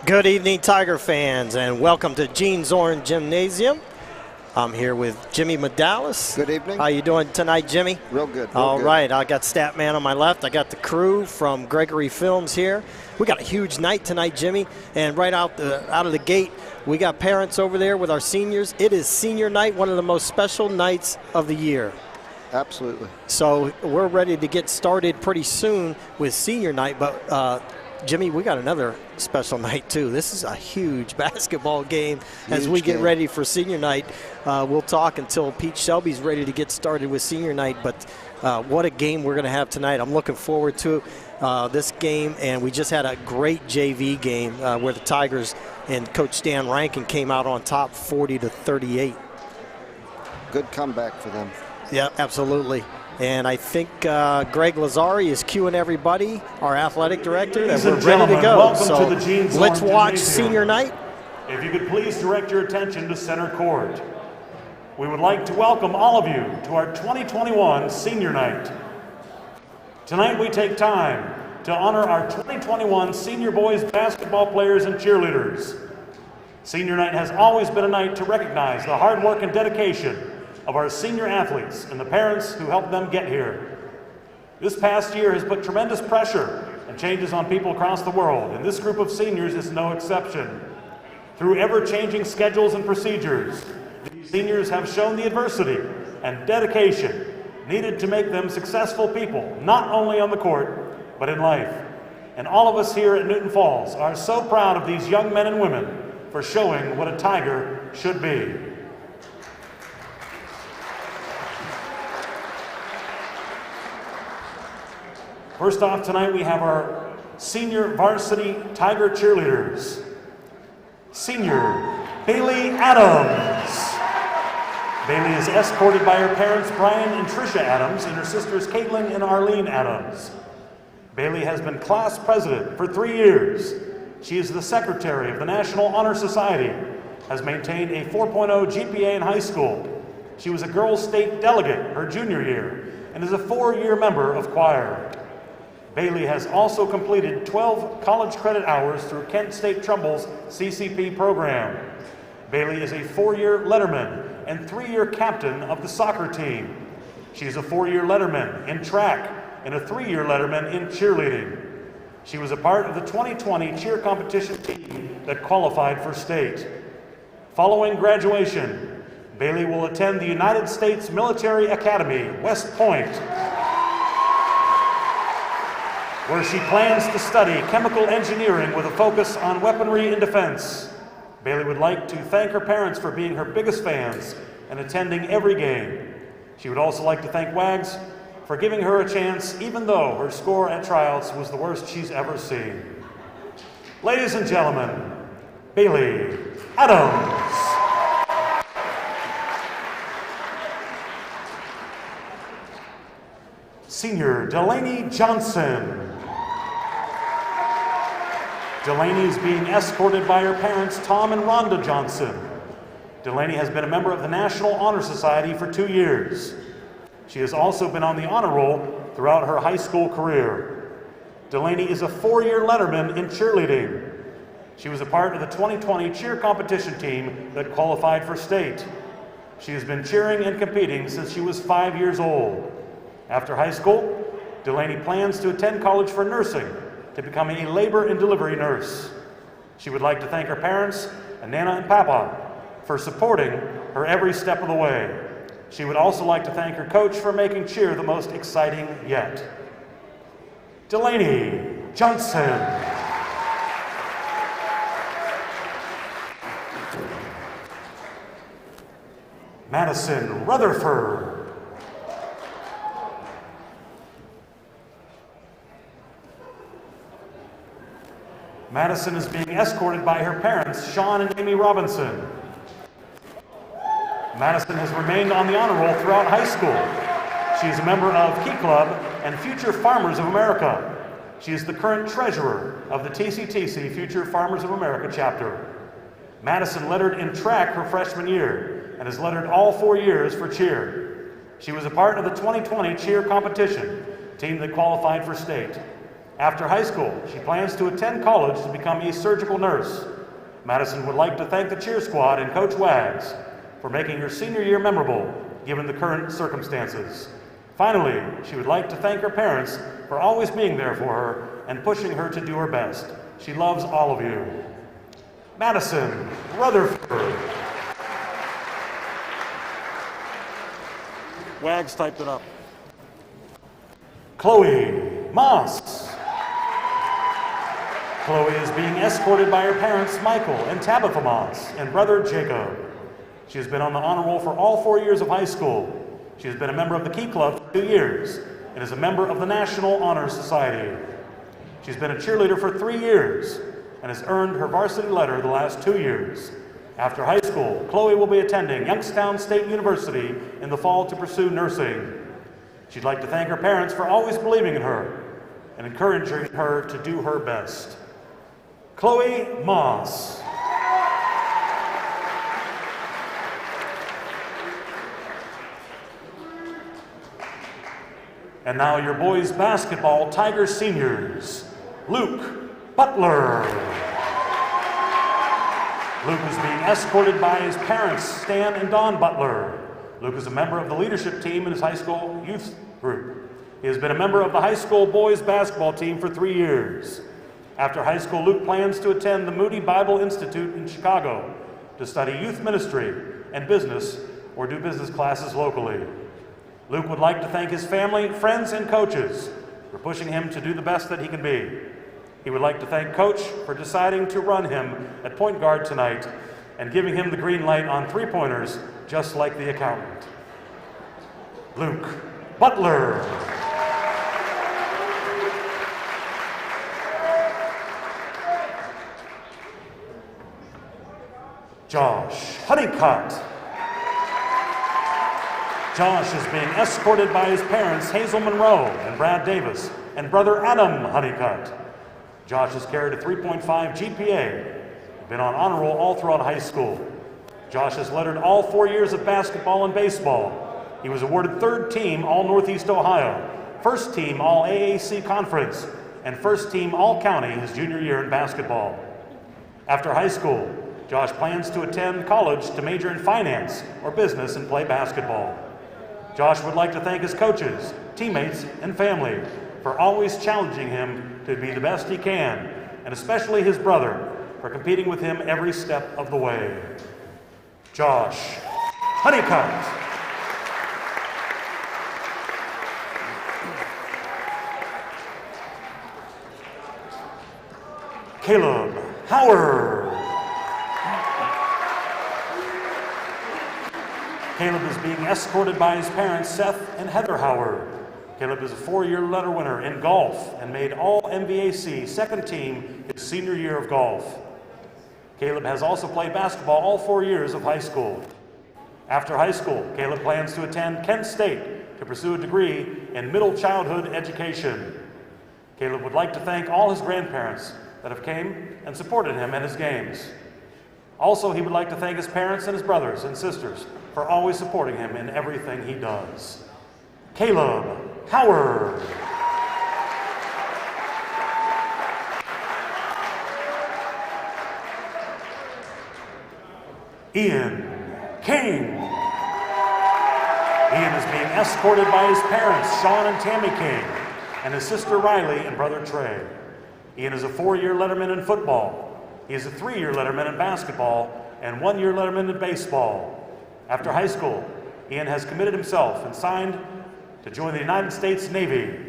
Good evening, Tiger fans, and welcome to Gene Zorn Gymnasium. I'm here with Jimmy Medalis. Good evening. How you doing tonight, Jimmy? Real good. All right, I got Statman on my left. I got the crew from Gregory Films here. We got a huge night tonight, Jimmy, and right out of the gate, we got parents over there with our seniors. It is senior night, one of the most special nights of the year. Absolutely. So we're ready to get started pretty soon with senior night, but Jimmy, we got another special night too. This is a huge basketball game as we get ready for senior night. We'll talk until Pete Shelby's ready to get started with senior night, but what a game we're going to have tonight. I'm looking forward to this game, and we just had a great JV game where the Tigers and Coach Dan Rankin came out on top 40-38. Good comeback for them. Yeah, absolutely. And I think Greg Lazari is cueing everybody, our athletic director, that we're ready to go. So let's watch senior night. If you could please direct your attention to center court. We would like to welcome all of you to our 2021 senior night. Tonight we take time to honor our 2021 senior boys basketball players and cheerleaders. Senior night has always been a night to recognize the hard work and dedication of our senior athletes and the parents who helped them get here. This past year has put tremendous pressure and changes on people across the world, and this group of seniors is no exception. Through ever-changing schedules and procedures, these seniors have shown the adversity and dedication needed to make them successful people, not only on the court, but in life. And all of us here at Newton Falls are so proud of these young men and women for showing what a Tiger should be. First off tonight, we have our senior varsity Tiger cheerleaders. Senior Bailey Adams. Bailey is escorted by her parents Brian and Tricia Adams and her sisters Caitlin and Arlene Adams. Bailey has been class president for 3 years. She is the secretary of the National Honor Society, has maintained a 4.0 GPA in high school. She was a girls' state delegate her junior year and is a 4-year member of choir. Bailey has also completed 12 college credit hours through Kent State Trumbull's CCP program. Bailey is a 4-year letterman and 3-year captain of the soccer team. She is a 4-year letterman in track and a 3-year letterman in cheerleading. She was a part of the 2020 cheer competition team that qualified for state. Following graduation, Bailey will attend the United States Military Academy, West Point, where she plans to study chemical engineering with a focus on weaponry and defense. Bailey would like to thank her parents for being her biggest fans and attending every game. She would also like to thank Wags for giving her a chance, even though her score at tryouts was the worst she's ever seen. Ladies and gentlemen, Bailey Adams. Senior Delaney Johnson. Delaney is being escorted by her parents, Tom and Rhonda Johnson. Delaney has been a member of the National Honor Society for 2 years. She has also been on the honor roll throughout her high school career. Delaney is a 4-year letterman in cheerleading. She was a part of the 2020 cheer competition team that qualified for state. She has been cheering and competing since she was 5 years old. After high school, Delaney plans to attend college for nursing to become a labor and delivery nurse. She would like to thank her parents, and Nana and Papa, for supporting her every step of the way. She would also like to thank her coach for making cheer the most exciting yet. Delaney Johnson. Madison Rutherford. Madison is being escorted by her parents, Sean and Amy Robinson. Madison has remained on the honor roll throughout high school. She is a member of Key Club and Future Farmers of America. She is the current treasurer of the TCTC Future Farmers of America chapter. Madison lettered in track her freshman year and has lettered all 4 years for cheer. She was a part of the 2020 cheer competition team that qualified for state. After high school, she plans to attend college to become a surgical nurse. Madison would like to thank the cheer squad and Coach Wags for making her senior year memorable, given the current circumstances. Finally, she would like to thank her parents for always being there for her and pushing her to do her best. She loves all of you. Madison Rutherford. Wags typed it up. Chloe Moss. Chloe is being escorted by her parents, Michael and Tabitha Moss, and brother Jacob. She has been on the honor roll for all 4 years of high school. She has been a member of the Key Club for 2 years and is a member of the National Honor Society. She's been a cheerleader for 3 years and has earned her varsity letter the last 2 years. After high school, Chloe will be attending Youngstown State University in the fall to pursue nursing. She'd like to thank her parents for always believing in her and encouraging her to do her best. Chloe Moss. And now your boys basketball Tiger seniors. Luke Butler. Luke is being escorted by his parents, Stan and Dawn Butler. Luke is a member of the leadership team in his high school youth group. He has been a member of the high school boys basketball team for 3 years. After high school, Luke plans to attend the Moody Bible Institute in Chicago to study youth ministry and business or do business classes locally. Luke would like to thank his family, friends, and coaches for pushing him to do the best that he can be. He would like to thank Coach for deciding to run him at point guard tonight and giving him the green light on three-pointers, just like the accountant. Luke Butler. Josh Honeycutt. Josh is being escorted by his parents, Hazel Monroe and Brad Davis, and brother Adam Honeycutt. Josh has carried a 3.5 GPA, been on honor roll all throughout high school. Josh has lettered all 4 years of basketball and baseball. He was awarded third team All Northeast Ohio, first team All AAC Conference, and first team All County his junior year in basketball. After high school, Josh plans to attend college to major in finance or business and play basketball. Josh would like to thank his coaches, teammates, and family for always challenging him to be the best he can, and especially his brother for competing with him every step of the way. Josh Honeycutt. Caleb Howard. Caleb is being escorted by his parents, Seth and Heather Howard. Caleb is a 4-year letter winner in golf and made all MVAC second team his senior year of golf. Caleb has also played basketball all 4 years of high school. After high school, Caleb plans to attend Kent State to pursue a degree in middle childhood education. Caleb would like to thank all his grandparents that have came and supported him at his games. Also, he would like to thank his parents and his brothers and sisters for always supporting him in everything he does. Caleb Howard. Ian King. Ian is being escorted by his parents, Sean and Tammy King, and his sister Riley and brother Trey. Ian is a 4-year letterman in football. He is a 3-year letterman in basketball and 1-year letterman in baseball. After high school, Ian has committed himself and signed to join the United States Navy.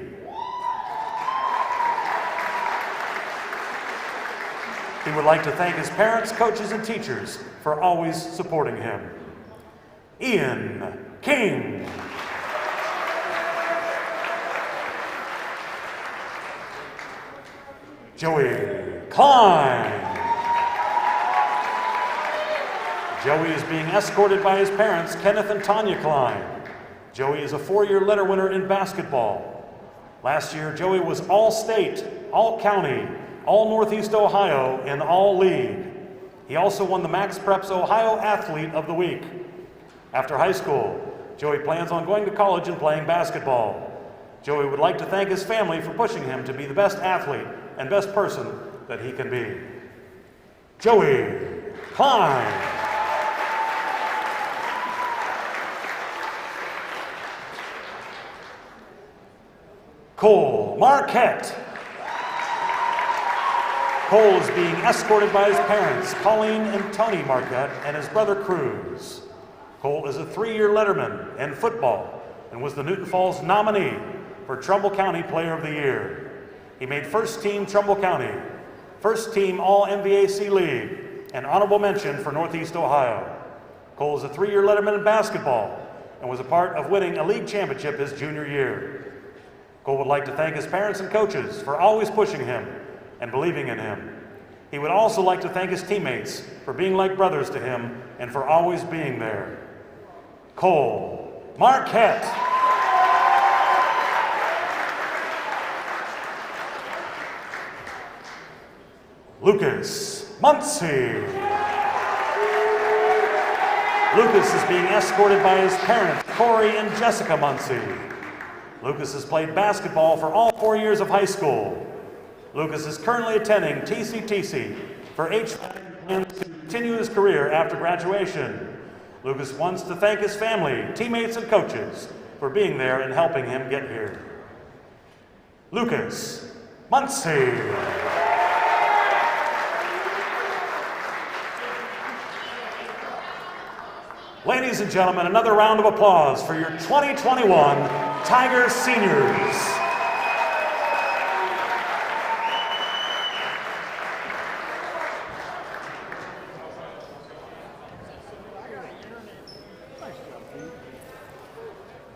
He would like to thank his parents, coaches, and teachers for always supporting him. Ian King. Joey Klein. Joey is being escorted by his parents, Kenneth and Tanya Klein. Joey is a 4-year letter winner in basketball. Last year, Joey was All-State, All-County, All-Northeast Ohio, and All-League. He also won the Max Preps Ohio Athlete of the Week. After high school, Joey plans on going to college and playing basketball. Joey would like to thank his family for pushing him to be the best athlete and best person that he can be. Joey Klein. Cole Marquette. Cole is being escorted by his parents, Colleen and Tony Marquette, and his brother Cruz. Cole is a 3-year letterman in football and was the Newton Falls nominee for Trumbull County Player of the Year. He made first team Trumbull County, first team All-MVAC League, and honorable mention for Northeast Ohio. Cole is a 3-year letterman in basketball and was a part of winning a league championship his junior year. Cole would like to thank his parents and coaches for always pushing him and believing in him. He would also like to thank his teammates for being like brothers to him and for always being there. Cole Marquette. Lucas Muncie. Lucas is being escorted by his parents, Corey and Jessica Muncie. Lucas has played basketball for all 4 years of high school. Lucas is currently attending TCTC for HVAC and to continue his career after graduation. Lucas wants to thank his family, teammates, and coaches for being there and helping him get here. Lucas Muncie. Ladies and gentlemen, another round of applause for your 2021 Tiger Seniors.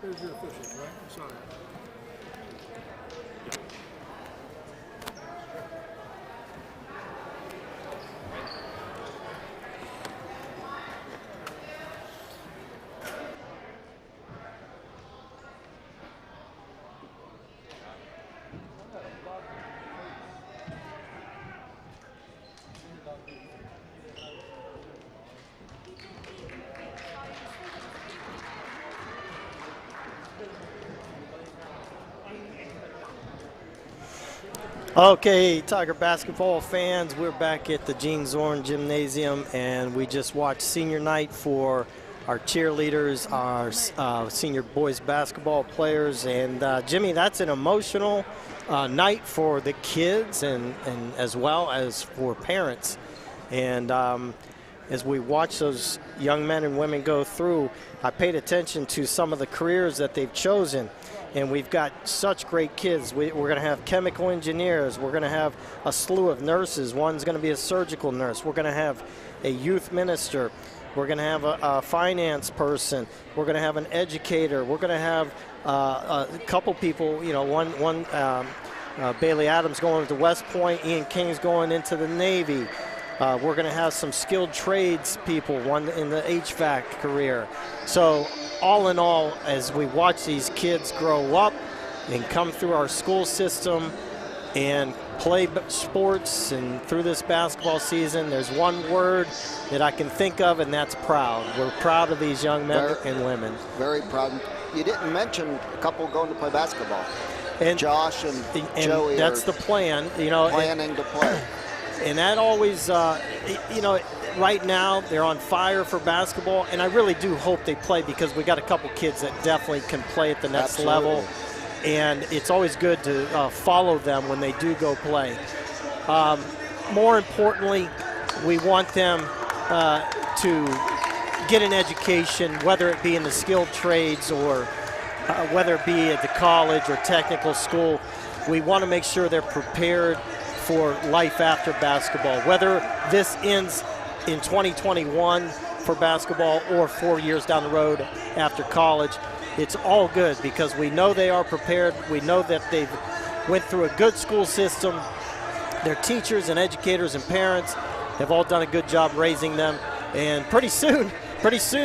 There's your officials, right? Sorry. Okay, Tiger basketball fans, we're back at the Gene Zorn Gymnasium, and we just watched senior night for our cheerleaders, our senior boys basketball players, and Jimmy, that's an emotional night for the kids and as well as for parents. And as we watch those young men and women go through, I paid attention to some of the careers that they've chosen. And we've got such great kids. We're going to have chemical engineers. We're going to have a slew of nurses. One's going to be a surgical nurse. We're going to have a youth minister. We're going to have a finance person. We're going to have an educator. We're going to have a couple people, you know, one Bailey Adams going to West Point. Ian King's going into the Navy. We're going to have some skilled trades people, one in the HVAC career. So all in all, as we watch these kids grow up and come through our school system and play sports and through this basketball season, there's one word that I can think of, and that's proud. We're proud of these young men and women. Very proud. You didn't mention a couple going to play basketball. And Josh and Joey. That's the plan, you know. Planning to play. And that always, you know, right now they're on fire for basketball, and I really do hope they play because we got a couple kids that definitely can play at the next level, and it's always good to follow them when they do go play. More importantly, we want them to get an education, whether it be in the skilled trades or whether it be at the college or technical school. We want to make sure they're prepared for life after basketball, whether this ends in 2021 for basketball or 4 years down the road after college. It's all good because we know they are prepared. We know that they've went through a good school system. Their teachers and educators and parents have all done a good job raising them, and pretty soon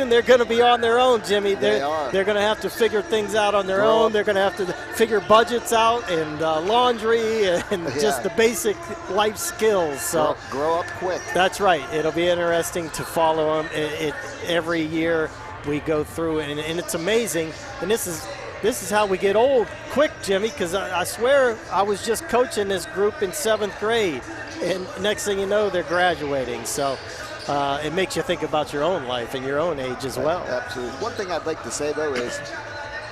they're going to be on their own, Jimmy. They're going to have to figure things out on their own. They're going to have to figure budgets out and laundry and just the basic life skills. So grow up quick. That's right. It'll be interesting to follow them. Every year we go through, and it's amazing. And this is this is how we get old quick, Jimmy, because I swear I was just coaching this group in 7th grade, and next thing you know, they're graduating. So it makes you think about your own life and your own age as well. Absolutely. One thing I'd like to say, though, is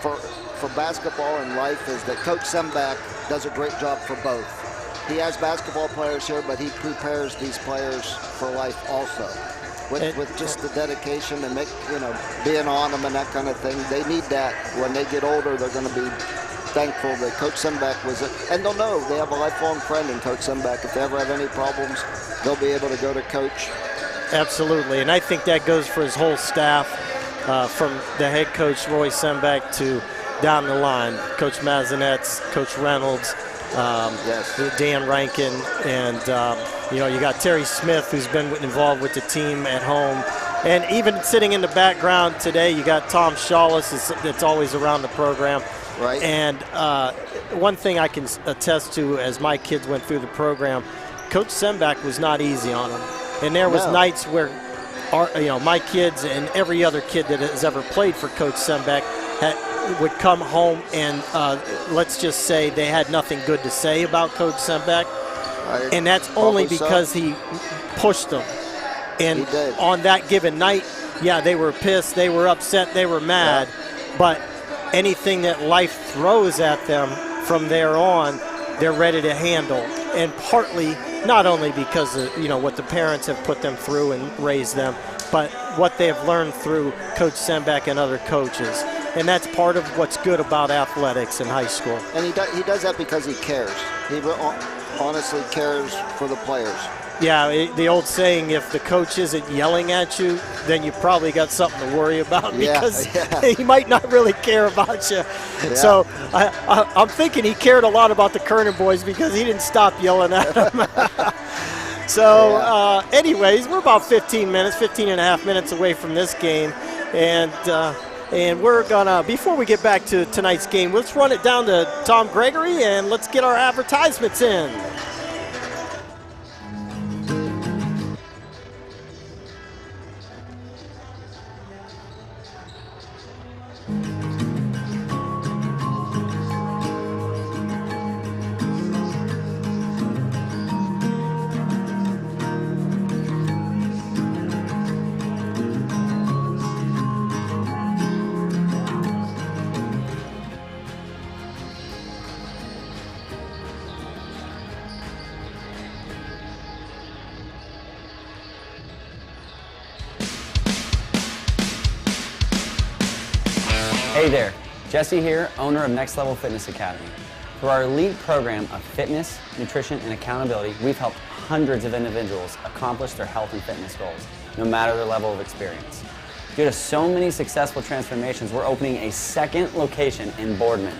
for basketball and life is that Coach Semback does a great job for both. He has basketball players here, but he prepares these players for life also. With just the dedication and being on them and that kind of thing. They need that. When they get older, they're going to be thankful that Coach Semback was it. And they'll know they have a lifelong friend in Coach Semback. If they ever have any problems, they'll be able to go to Coach. Absolutely, and I think that goes for his whole staff, from the head coach, Roy Semback, to down the line, Coach Mazinetz, Coach Reynolds, Dan Rankin, and you got Terry Smith, who's been involved with the team at home. And even sitting in the background today, you got Tom Shawless that's always around the program. Right. And one thing I can attest to, as my kids went through the program, Coach Semback was not easy on them. And there was nights where my kids and every other kid that has ever played for Coach Semback would come home and let's just say they had nothing good to say about Coach Semback. And that's only because he pushed them. And on that given night, they were pissed, they were upset, they were mad. But anything that life throws at them from there on, they're ready to handle. And partly, not only because of what the parents have put them through and raised them, but what they have learned through Coach Semback and other coaches. And that's part of what's good about athletics in high school. And he does that because he cares. He honestly cares for the players. Yeah, the old saying, if the coach isn't yelling at you, then you probably got something to worry about, because he might not really care about you. Yeah. So I'm thinking he cared a lot about the Kernan boys, because he didn't stop yelling at them. So anyways, we're about 15 and a half minutes away from this game. And we're gonna, before we get back to tonight's game, let's run it down to Tom Gregory and let's get our advertisements in. Hey there, Jesse here, owner of Next Level Fitness Academy. Through our elite program of fitness, nutrition, and accountability, we've helped hundreds of individuals accomplish their health and fitness goals, no matter their level of experience. Due to so many successful transformations, we're opening a second location in Boardman.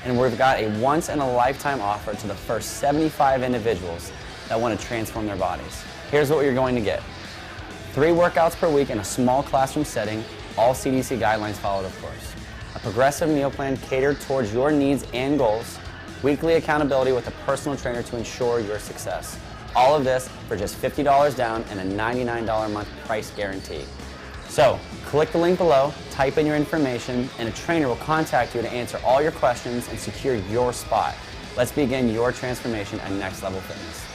And we've got a once-in-a-lifetime offer to the first 75 individuals that want to transform their bodies. Here's what you're going to get. 3 workouts per week in a small classroom setting, all CDC guidelines followed, of course. A progressive meal plan catered towards your needs and goals. Weekly accountability with a personal trainer to ensure your success. All of this for just $50 down and a $99 a month price guarantee. So, click the link below, type in your information, and a trainer will contact you to answer all your questions and secure your spot. Let's begin your transformation at Next Level Fitness.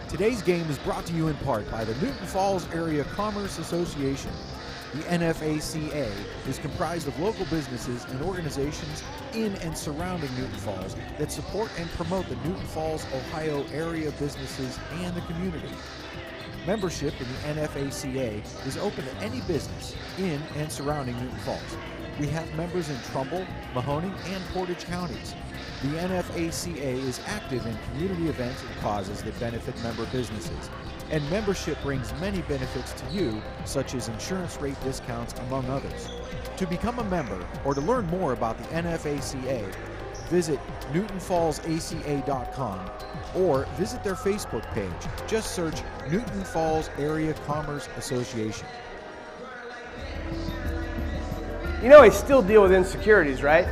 Today's game is brought to you in part by the Newton Falls Area Commerce Association. The NFACA is comprised of local businesses and organizations in and surrounding Newton Falls that support and promote the Newton Falls, Ohio area businesses and the community. Membership in the NFACA is open to any business in and surrounding Newton Falls. We have members in Trumbull, Mahoning, and Portage counties. The NFACA is active in community events and causes that benefit member businesses. And membership brings many benefits to you, such as insurance rate discounts, among others. To become a member or to learn more about the NFACA, visit NewtonFallsACA.com or visit their Facebook page. Just search Newton Falls Area Commerce Association. You know, I still deal with insecurities, right?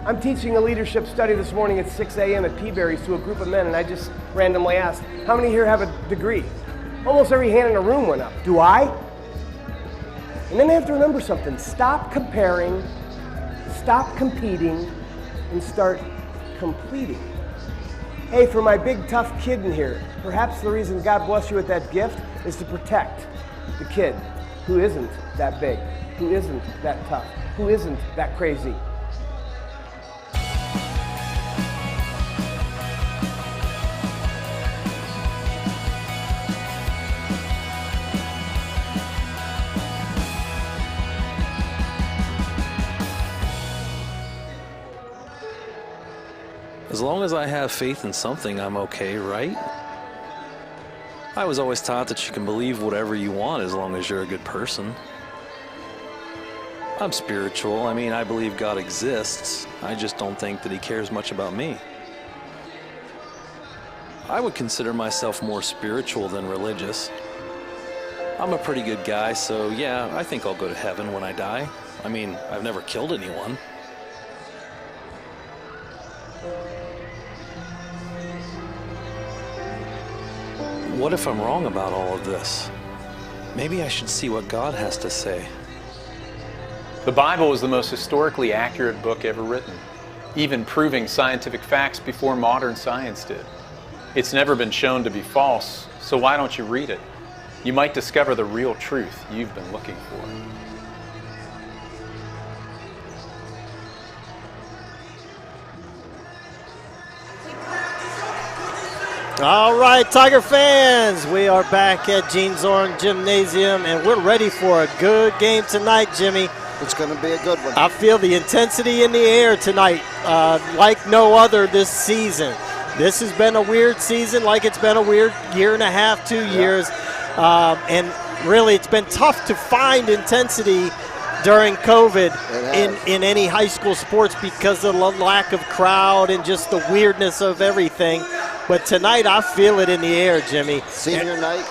I'm teaching a leadership study this morning at 6 a.m. at Peaberry's to a group of men, and I just randomly asked, how many here have a degree? Almost every hand in the room went up. Do I? And then they have to remember something. Stop comparing, stop competing, and start completing. Hey, for my big tough kid in here, perhaps the reason God bless you with that gift is to protect the kid who isn't that big, who isn't that tough, who isn't that crazy. As long as I have faith in something, I'm okay, right? I was always taught that you can believe whatever you want as long as you're a good person. I'm spiritual. I mean, I believe God exists. I just don't think that he cares much about me. I would consider myself more spiritual than religious. I'm a pretty good guy, so yeah, I think I'll go to heaven when I die. I mean, I've never killed anyone. What if I'm wrong about all of this? Maybe I should see what God has to say. The Bible is the most historically accurate book ever written, even proving scientific facts before modern science did. It's never been shown to be false, so why don't you read it? You might discover the real truth you've been looking for. All right, Tiger fans, we are back at Gene Zorn Gymnasium, and we're ready for a good game tonight, Jimmy. It's going to be a good one. I feel the intensity in the air tonight like no other this season. This has been a weird season, like it's been a weird year and a half, 2 years. And really, it's been tough to find intensity during COVID in any high school sports because of the lack of crowd and just the weirdness of everything. But tonight, I feel it in the air, Jimmy. Senior night.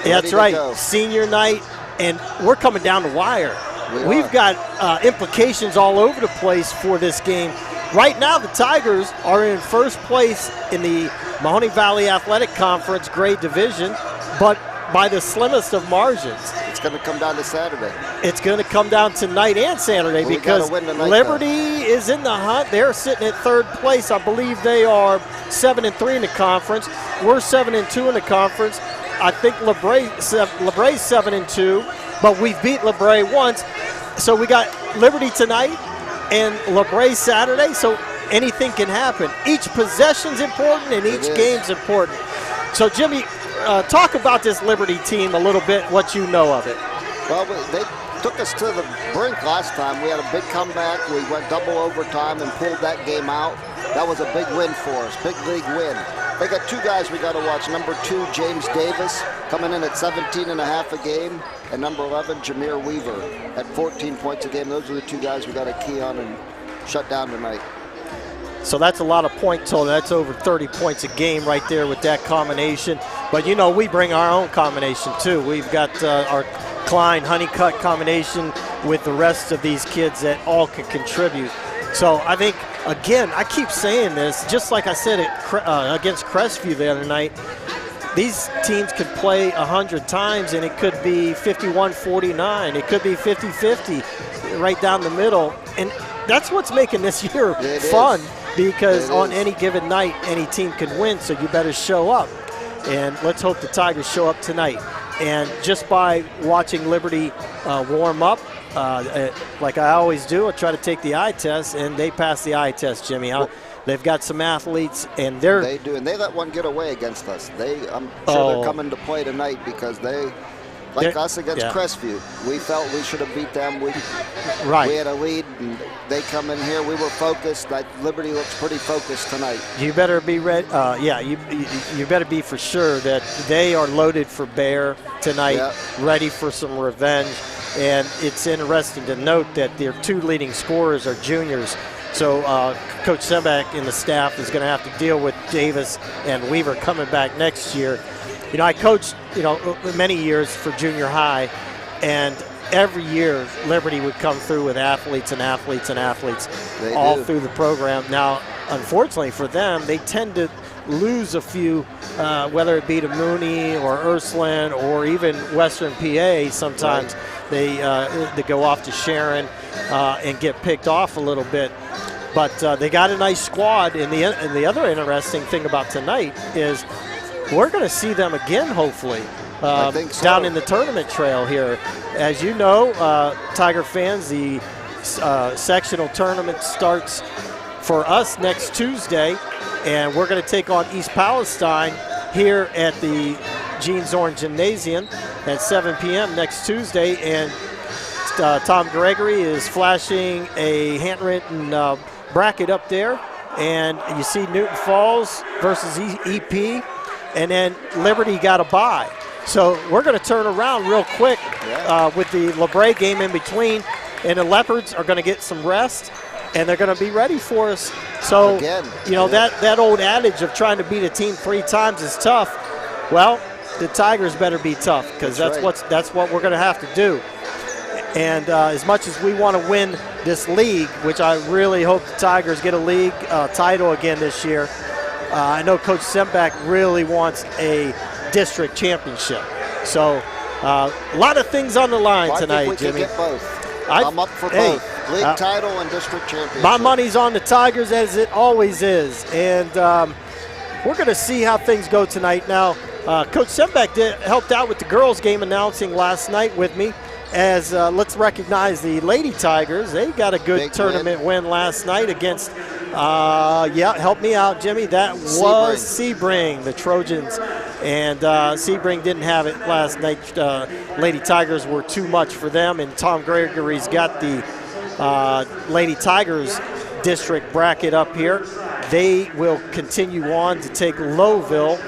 That's right, senior night, and we're coming down the wire. We've got implications all over the place for this game. Right now, the Tigers are in first place in the Mahoning Valley Athletic Conference grade division, but by the slimmest of margins. It's going to come down to Saturday. It's going to come down tonight and Saturday because Liberty is in the hunt. They're sitting at third place. I believe they are 7-3 in the conference. We're 7-2 in the conference. I think LeBray's 7-2, but we've beat LeBray once. So we got Liberty tonight and LeBray Saturday, so anything can happen. Each possession's important and each game's important. So, Jimmy, talk about this Liberty team a little bit, what you know of it. Well, they took us to the brink last time. We had a big comeback. We went double overtime and pulled that game out. That was a big win for us, big league win. They got two guys we got to watch. Number 2, James Davis, coming in at 17.5 a game, and number 11, Jameer Weaver, at 14 points a game. Those are the two guys we got to key on and shut down tonight. So that's a lot of point total. That's over 30 points a game right there with that combination. But, you know, we bring our own combination, too. We've got our Klein Honeycutt combination with the rest of these kids that all can contribute. So I think, again, I keep saying this, just like I said against Crestview the other night, these teams could play 100 times and it could be 51-49. It could be 50-50 right down the middle. And that's what's making this year fun. Because on any given night, any team can win, so you better show up. And let's hope the Tigers show up tonight. And just by watching Liberty warm up, like I always do, I try to take the eye test, and they pass the eye test, Jimmy. They've got some athletes, and they do, and they let one get away against us. I'm sure they're coming to play tonight because they, like us against Crestview, we felt we should have beat them. We had a lead, and they come in here. We were focused. Liberty looks pretty focused tonight. You better be ready. You better be for sure that they are loaded for bear tonight, ready for some revenge. And it's interesting to note that their 2 leading scorers are juniors. So Coach Sebak and the staff is going to have to deal with Davis and Weaver coming back next year. You know, I coached, many years for junior high, and every year Liberty would come through with athletes and athletes and athletes all through the program. Now, unfortunately for them, they tend to lose a few, whether it be to Mooney or Ursuline or even Western PA. Sometimes they go off to Sharon and get picked off a little bit. But they got a nice squad. And the other interesting thing about tonight is we're going to see them again, hopefully, I think so. down in the tournament trail here. As you know, Tiger fans, the sectional tournament starts for us next Tuesday, and we're going to take on East Palestine here at the Gene Zorn Gymnasium at 7 p.m. next Tuesday. And Tom Gregory is flashing a handwritten bracket up there, and you see Newton Falls versus EP, and then Liberty got a bye. So we're going to turn around real quick with the LeBray game in between, and the Leopards are going to get some rest, and they're going to be ready for us. So, that old adage of trying to beat a team 3 times is tough. Well, the Tigers better be tough, because that's what we're going to have to do. And as much as we want to win this league, which I really hope the Tigers get a league title again this year, I know Coach Sembeck really wants a district championship. So a lot of things on the line tonight, I think we Jimmy. can get both. I'm up for both. League title and district championship. My money's on the Tigers, as it always is. And we're going to see how things go tonight. Now, Coach Sembeck helped out with the girls' game announcing last night with me. As let's recognize the Lady Tigers. They got a good Big tournament win last night against, help me out, Jimmy. That was Sebring, the Trojans. And Sebring didn't have it last night. Lady Tigers were too much for them, and Tom Gregory's got the Lady Tigers district bracket up here. They will continue on to take Lowville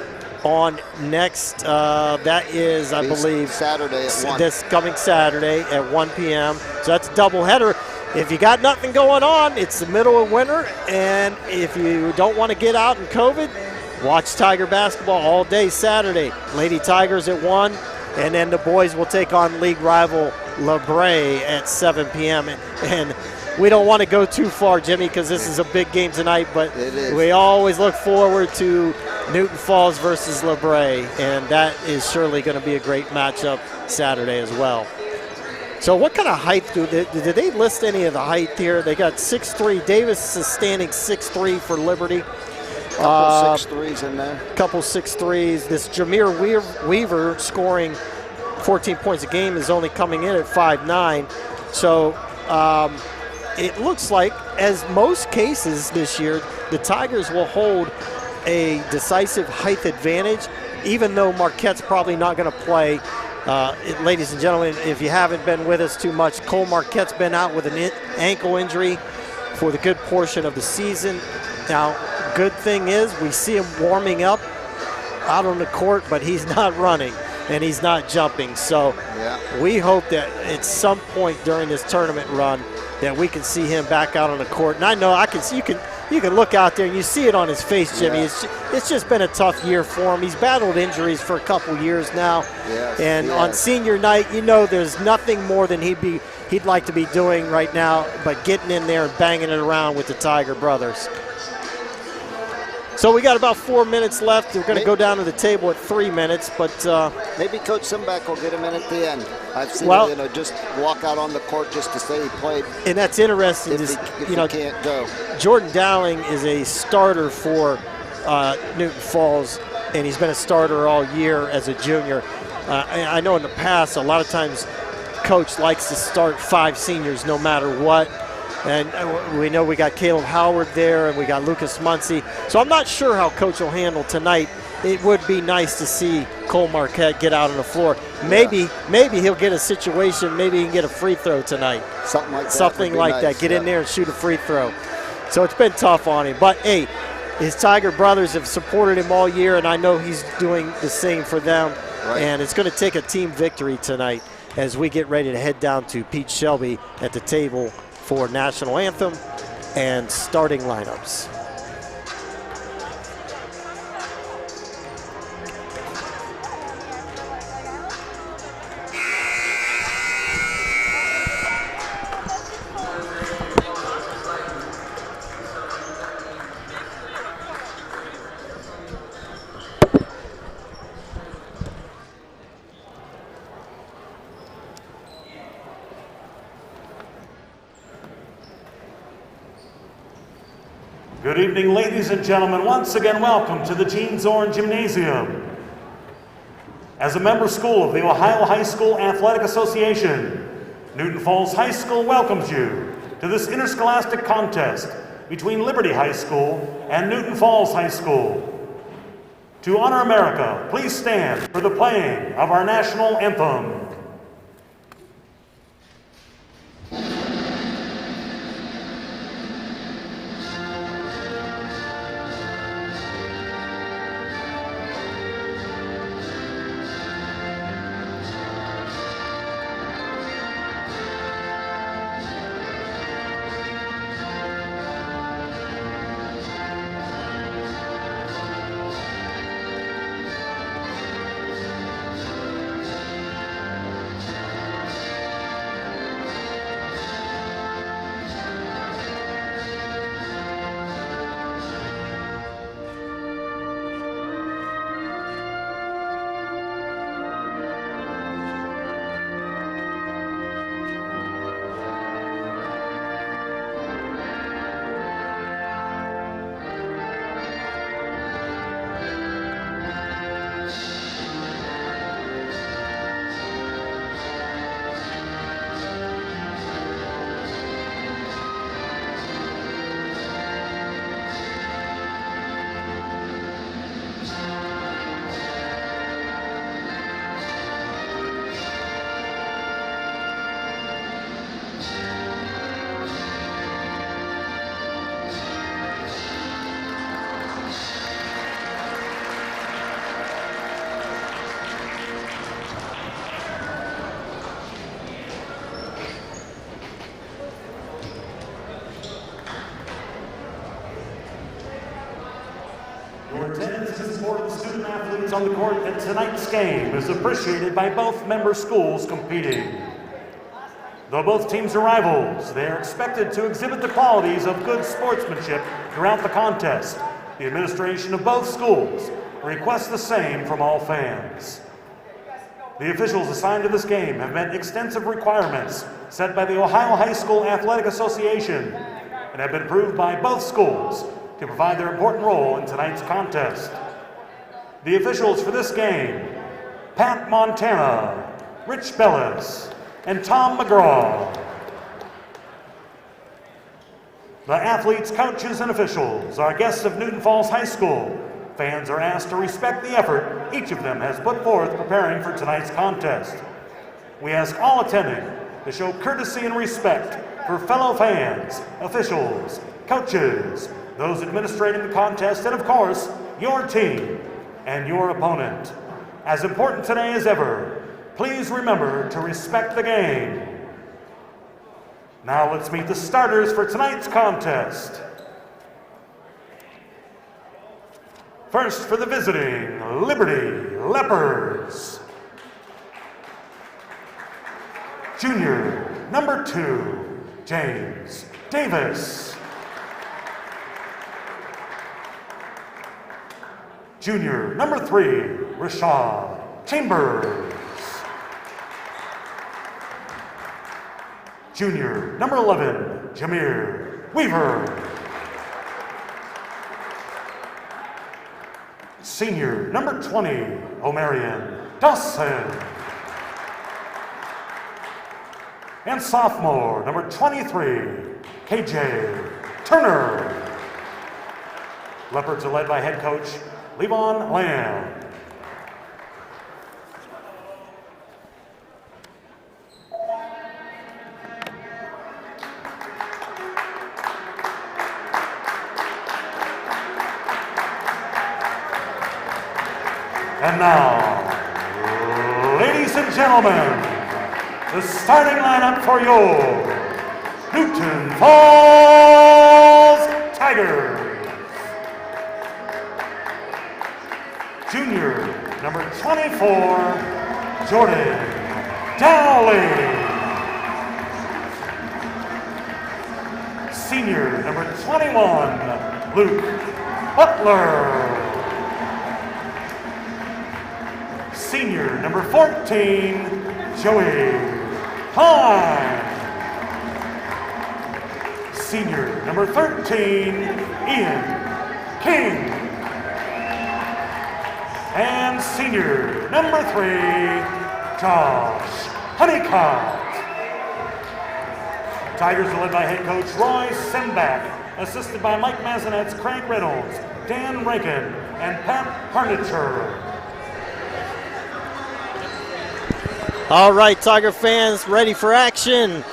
on next, that is, I believe, Saturday at 1. This coming Saturday at 1 p.m. So that's a doubleheader. If you got nothing going on, it's the middle of winter, and if you don't want to get out in COVID, watch Tiger basketball all day Saturday. Lady Tigers at 1, and then the boys will take on league rival LeBray at 7 p.m. And we don't want to go too far, Jimmy, because this is a big game tonight, but we always look forward to Newton Falls versus LeBray, and that is surely going to be a great matchup Saturday as well. So what kind of height did they list any of the height here? They got 6'3". Davis is standing 6'3" for Liberty. Couple 6'3s in there. Couple 6'3s. This Jameer Weaver scoring 14 points a game is only coming in at 5'9". So it looks like, as most cases this year, the Tigers will hold a decisive height advantage, even though Marquette's probably not going to play. Ladies and gentlemen, if you haven't been with us too much, Cole Marquette's been out with an ankle injury for the good portion of the season. Now, good thing is we see him warming up out on the court, but he's not running and he's not jumping. So we hope that at some point during this tournament run that we can see him back out on the court. And I know I can see you can look out there and you see it on his face, Jimmy. It's just been a tough year for him. He's battled injuries for a couple years now. And on senior night, there's nothing more than he'd like to be doing right now but getting in there and banging it around with the Tiger brothers. So we got about 4 minutes left. We're going to go down to the table at 3 minutes, but maybe Coach Sembeck will get him in at the end. I've seen him, just walk out on the court just to say he played. And that's interesting. If he can't go. Jordan Dowling is a starter for Newton Falls, and he's been a starter all year as a junior. I know in the past, a lot of times, Coach likes to start 5 seniors no matter what. And we know we got Caleb Howard there, and we got Lucas Muncie. So I'm not sure how Coach will handle tonight. It would be nice to see Cole Marquette get out on the floor. Maybe he'll get a situation. Maybe he can get a free throw tonight. Something like that. Get in there and shoot a free throw. So it's been tough on him. But, hey, his Tiger brothers have supported him all year, and I know he's doing the same for them. And it's going to take a team victory tonight as we get ready to head down to Pete Shelby at the table for National Anthem and starting lineups. Good evening, ladies and gentlemen. Once again, welcome to the Gene Zorn Gymnasium. As a member school of the Ohio High School Athletic Association, Newton Falls High School welcomes you to this interscholastic contest between Liberty High School and Newton Falls High School. To honor America, please stand for the playing of our national anthem. Your attendance and support of the student athletes on the court at tonight's game is appreciated by both member schools competing. Though both teams are rivals, they are expected to exhibit the qualities of good sportsmanship throughout the contest. The administration of both schools requests the same from all fans. The officials assigned to this game have met extensive requirements set by the Ohio High School Athletic Association and have been approved by both schools to provide their important role in tonight's contest. The officials for this game: Pat Montana, Rich Bellis, and Tom McGraw. The athletes, coaches, and officials are guests of Newton Falls High School. Fans are asked to respect the effort each of them has put forth preparing for tonight's contest. We ask all attending to show courtesy and respect for fellow fans, officials, coaches, those administrating the contest, and of course, your team and your opponent. As important today as ever, please remember to respect the game. Now let's meet the starters for tonight's contest. First, for the visiting Liberty Leopards, junior number 2, James Davis. Junior number 3, Rashad Chambers. Junior number 11, Jameer Weaver. Senior number 20, Omarion Dawson. And sophomore number 23, KJ Turner. Leopards are led by head coach Levon Lamb. And now, ladies and gentlemen, the starting lineup for your Newton Falls Tigers. Junior number 24, Jordan Dowling. Senior number 21, Luke Butler. Senior number 14, Joey Hine. senior number 13, Ian King. And senior number 3, Josh Honeycutt. Tigers are led by head coach Roy Sembach, assisted by Mike Mazanetz, Craig Reynolds, Dan Rankin, and Pat Harnitzer. All right, Tiger fans, ready for action.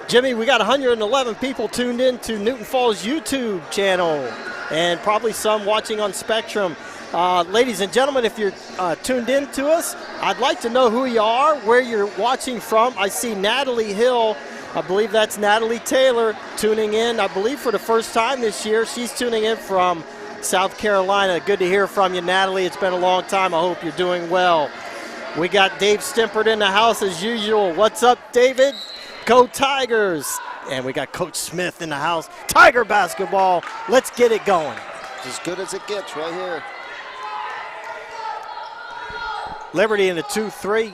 Jimmy, we got 111 people tuned in to Newton Falls YouTube channel and probably some watching on Spectrum. Ladies and gentlemen, if you're tuned in to us, I'd like to know who you are, where you're watching from. I see Natalie Hill. I believe that's Natalie Taylor tuning in, I believe for the first time this year. She's tuning in from South Carolina. Good to hear from you, Natalie. It's been a long time. I hope you're doing well. We got Dave Stimpert in the house as usual. What's up, David? Go Tigers. And we got Coach Smith in the house. Tiger basketball. Let's get it going. As good as it gets right here. Liberty in a 2-3.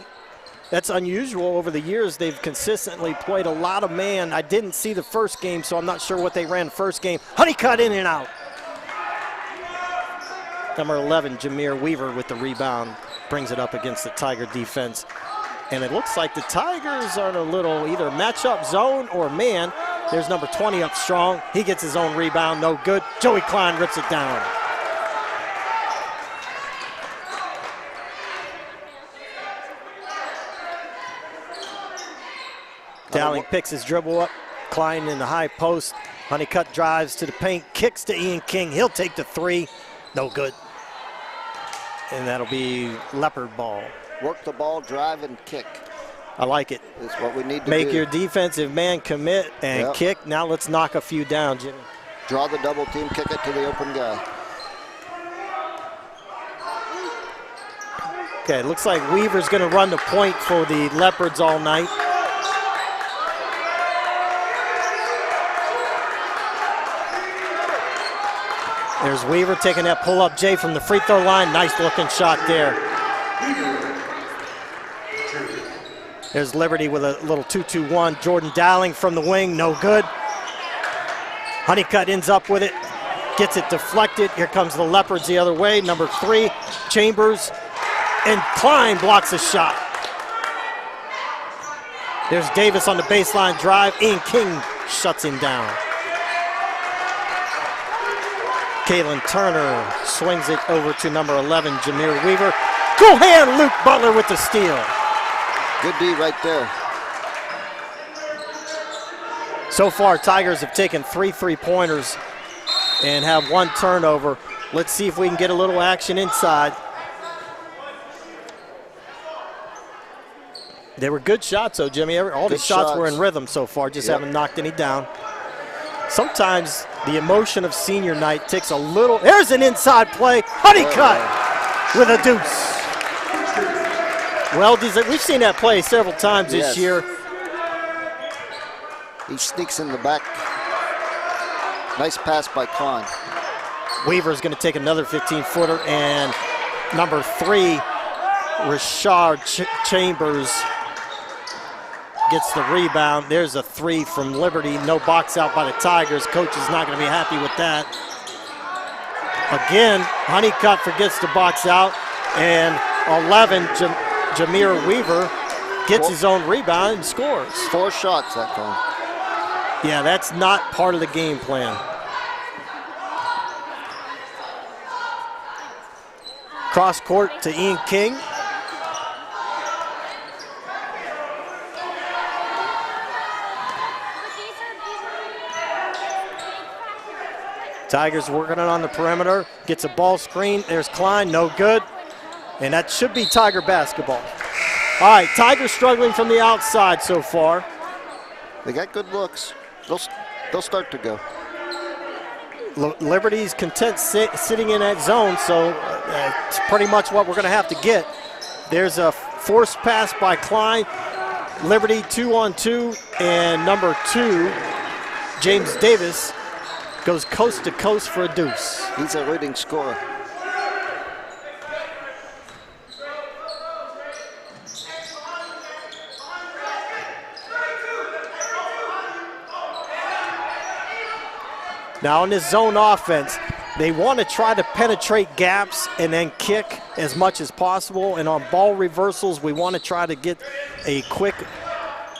That's unusual. Over the years, they've consistently played a lot of man. I didn't see the first game, so I'm not sure what they ran first game. Honeycutt in and out. Number 11, Jameer Weaver with the rebound. Brings it up against the Tiger defense. And it looks like the Tigers are in a little either matchup zone or man. There's number 20 up strong. He gets his own rebound, no good. Joey Klein rips it down. Dowling picks his dribble up. Klein in the high post. Honeycutt drives to the paint, kicks to Ian King. He'll take the 3. No good. And that'll be Leopard ball. Work the ball, drive, and kick. I like it. That's what we need to Make do. your defensive man commit and kick. Now let's knock a few down, Jimmy. Draw the double team, kick it to the open guy. Okay, it looks like Weaver's going to run the point for the Leopards all night. There's Weaver taking that pull-up J from the free throw line. Nice looking shot there. There's Liberty with a little 2-2-1. Jordan Dowling from the wing, no good. Honeycutt ends up with it, gets it deflected. Here comes the Leopards the other way. Number 3, Chambers, and Klein blocks a shot. There's Davis on the baseline drive. Ian King shuts him down. Kalen Turner swings it over to number 11, Jameer Weaver. Cool hand, Luke Butler with the steal. Good D right there. So far, Tigers have taken 3 3-pointers and have 1 turnover. Let's see if we can get a little action inside. They were good shots, though, Jimmy. All the shots were in rhythm so far, just haven't knocked any down. Sometimes the emotion of senior night takes a little. There's an inside play. Honeycutt with a deuce. Well, we've seen that play several times this year. He sneaks in the back. Nice pass by Klein. Weaver's going to take another 15-footer, and number 3, Rashard Chambers gets the rebound. There's a 3 from Liberty. No box out by the Tigers. Coach is not going to be happy with that. Again, Honeycutt forgets to box out, and 11, Jameer Weaver gets his own rebound and scores. 4 shots that time. Yeah, that's not part of the game plan. Cross court to Ian King. Tigers working it on the perimeter. Gets a ball screen. There's Klein, no good. And that should be Tiger basketball. All right, Tigers struggling from the outside so far. They got good looks. They'll start to go. Liberty's content sitting in that zone, so it's pretty much what we're going to have to get. There's a forced pass by Klein. Liberty 2-on-2, and number 2, James Davis, goes coast to coast for a deuce. He's a leading scorer. Now in this zone offense, they want to try to penetrate gaps and then kick as much as possible. And on ball reversals, we want to try to get a quick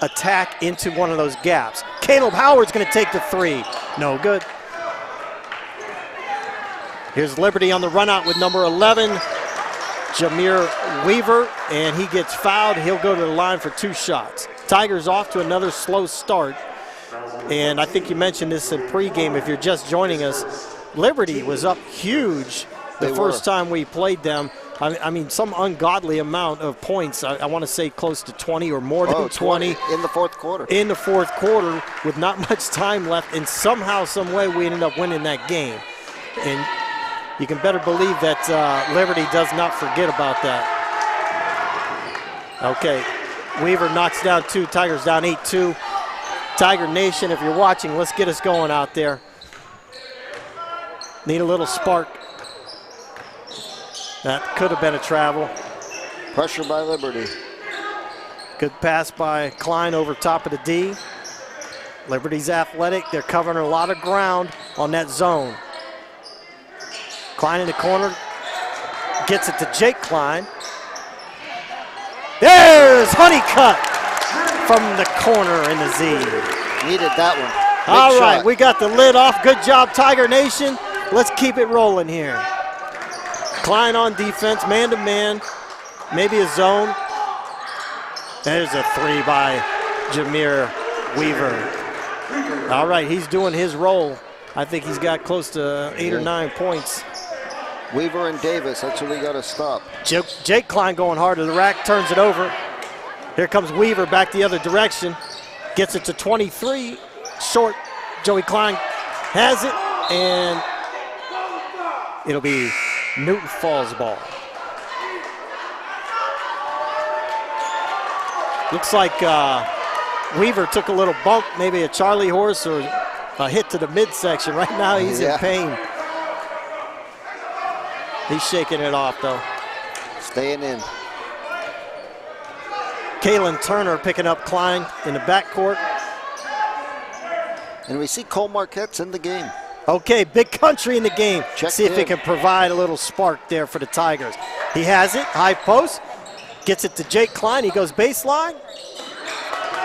attack into one of those gaps. Caleb Howard's going to take the three. No good. Here's Liberty on the run out with number 11, Jameer Weaver, and he gets fouled. He'll go to the line for 2 shots. Tigers off to another slow start. And I think you mentioned this in pregame if you're just joining us. Liberty was up huge the first time we played them. I mean, some ungodly amount of points. I want to say close to 20 or more than 20. In the fourth quarter. In the fourth quarter with not much time left. And somehow, some way, we ended up winning that game. And you can better believe that Liberty does not forget about that. Okay, Weaver knocks down 2. Tigers down 8-2. Tiger Nation, if you're watching, let's get us going out there. Need a little spark. That could have been a travel. Pressure by Liberty. Good pass by Klein over top of the D. Liberty's athletic. They're covering a lot of ground on that zone. Klein in the corner. Gets it to Jake Klein. There's Honeycutt from the corner in the Z. Needed that one. All right, we got the lid off. Good job, Tiger Nation. Let's keep it rolling here. Klein on defense, man-to-man, maybe a zone. There's a 3 by Jameer Weaver. All right, he's doing his role. I think he's got close to 8 or 9 points. Weaver and Davis, that's what we got to stop. Jake Klein going hard to the rack, turns it over. Here comes Weaver back the other direction. Gets it to 23, short. Joey Klein has it, and it'll be Newton Falls ball. Looks like Weaver took a little bump, maybe a Charlie horse or a hit to the midsection. Right now he's in pain. He's shaking it off though. Staying in. Kalen Turner picking up Klein in the backcourt. And we see Cole Marquette's in the game. Okay, Big Country in the game. Checked See if he can provide a little spark there for the Tigers. He has it, high post. Gets it to Jake Klein. He goes baseline.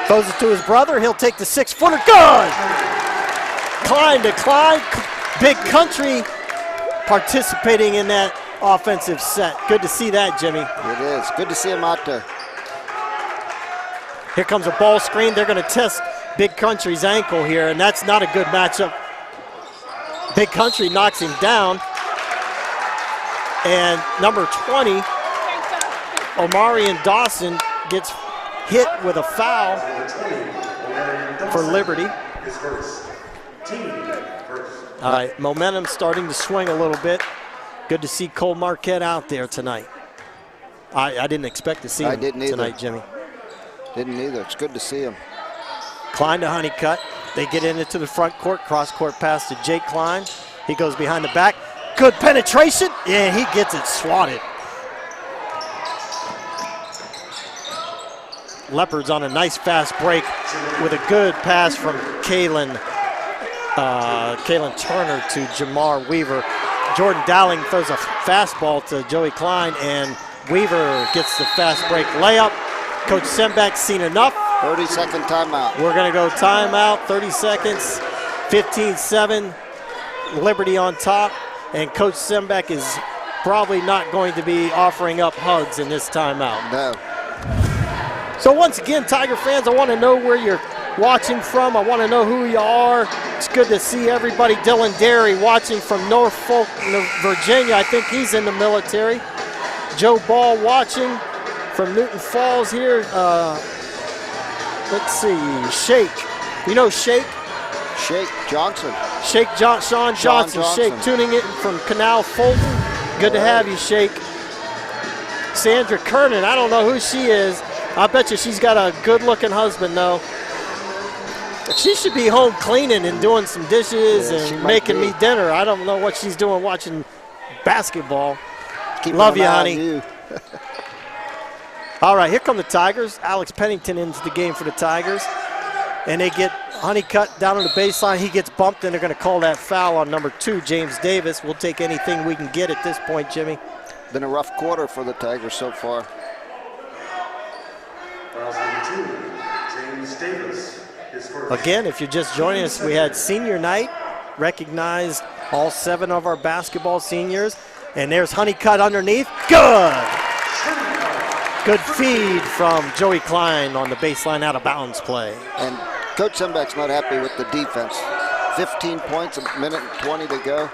Throws it to his brother. He'll take the 6-footer. Good! Klein to Klein. Big Country participating in that offensive set. Good to see that, Jimmy. It is. Good to see him out there. Here comes a ball screen. They're going to test Big Country's ankle here, and that's not a good matchup. Big Country knocks him down. And number 20, Omarion Dawson, gets hit with a foul for Liberty. All right, momentum starting to swing a little bit. Good to see Cole Marquette out there tonight. I didn't expect to see him tonight, Jimmy. Didn't either. It's good to see him. Klein to Honeycutt. They get into the front court. Cross-court pass to Jake Klein. He goes behind the back. Good penetration. Yeah, he gets it swatted. Leopards on a nice fast break with a good pass from Kalen Turner to Jamar Weaver. Jordan Dowling throws a fastball to Joey Klein, and Weaver gets the fast break layup. Coach Sembeck's seen enough. 30-second timeout. We're going to go timeout, 30 seconds, 15-7, Liberty on top, and Coach Sembeck is probably not going to be offering up hugs in this timeout. No. So once again, Tiger fans, I want to know where you're watching from. I want to know who you are. It's good to see everybody. Dylan Derry watching from Norfolk, Virginia. I think he's in the military. Joe Ball watching from Newton Falls here. Let's see, Shake. You know Shake? Shake Johnson. Sean Johnson. Shake tuning in from Canal Fulton. Good to have you, Shake. Sandra Kernan, I don't know who she is. I bet you she's got a good-looking husband, though. She should be home cleaning and doing some dishes and making me dinner. I don't know what she's doing watching basketball. Love you, honey. All right, here come the Tigers. Alex Pennington into the game for the Tigers. And they get Honeycutt down on the baseline. He gets bumped, and they're going to call that foul on number 2, James Davis. We'll take anything we can get at this point, Jimmy. Been a rough quarter for the Tigers so far. James Davis is for Again, if you're just joining us, we had senior night, recognized all 7 of our basketball seniors, and there's Honeycutt underneath. Good! Good feed from Joey Klein on the baseline out of bounds play. And Coach Sembeck's not happy with the defense. 15 points, a minute and 20 to go.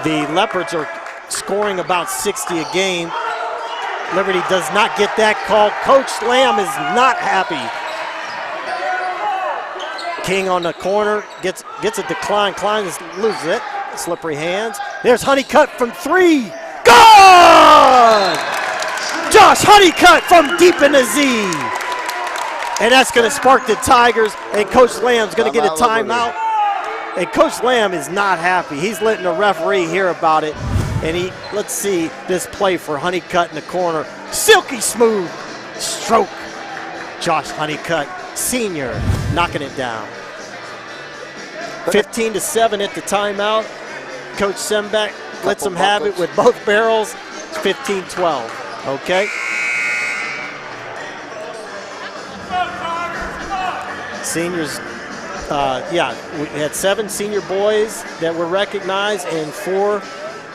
The Leopards are scoring about 60 a game. Liberty does not get that call. Coach Lamb is not happy. King on the corner, gets a decline. Klein loses it. Slippery hands. There's Honeycutt from 3. Good! Josh Honeycutt from deep in the Z. And that's going to spark the Tigers, and Coach Lamb's going to get a timeout. And Coach Lamb is not happy. He's letting the referee hear about it. And let's see this play for Honeycutt in the corner. Silky smooth stroke. Josh Honeycutt, senior, knocking it down. 15-7 at the timeout. Coach Sembeck lets them have it with both barrels. It's 15-12. Okay. Seniors, we had 7 senior boys that were recognized and 4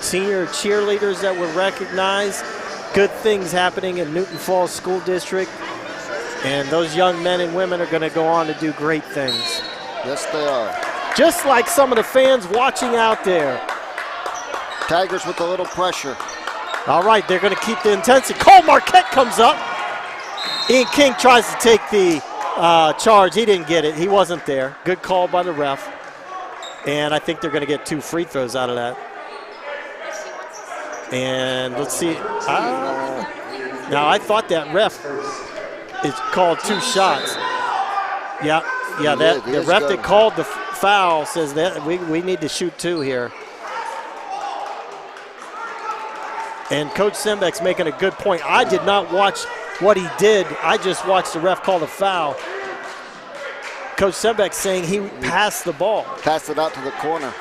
senior cheerleaders that were recognized. Good things happening in Newton Falls School District, and those young men and women are going to go on to do great things. Yes, they are. Just like some of the fans watching out there. Tigers with a little pressure. All right, they're going to keep the intensity. Cole Marquette comes up. Ian King tries to take the charge. He didn't get it. He wasn't there. Good call by the ref. And I think they're going to get 2 free throws out of that. And let's see. Now, I thought that ref is called 2 shots. Yeah, the ref that called the foul says that we need to shoot 2 here. And Coach Sembeck's making a good point. I did not watch what he did. I just watched the ref call the foul. Coach Sembeck's saying he passed the ball. Passed it out to the corner.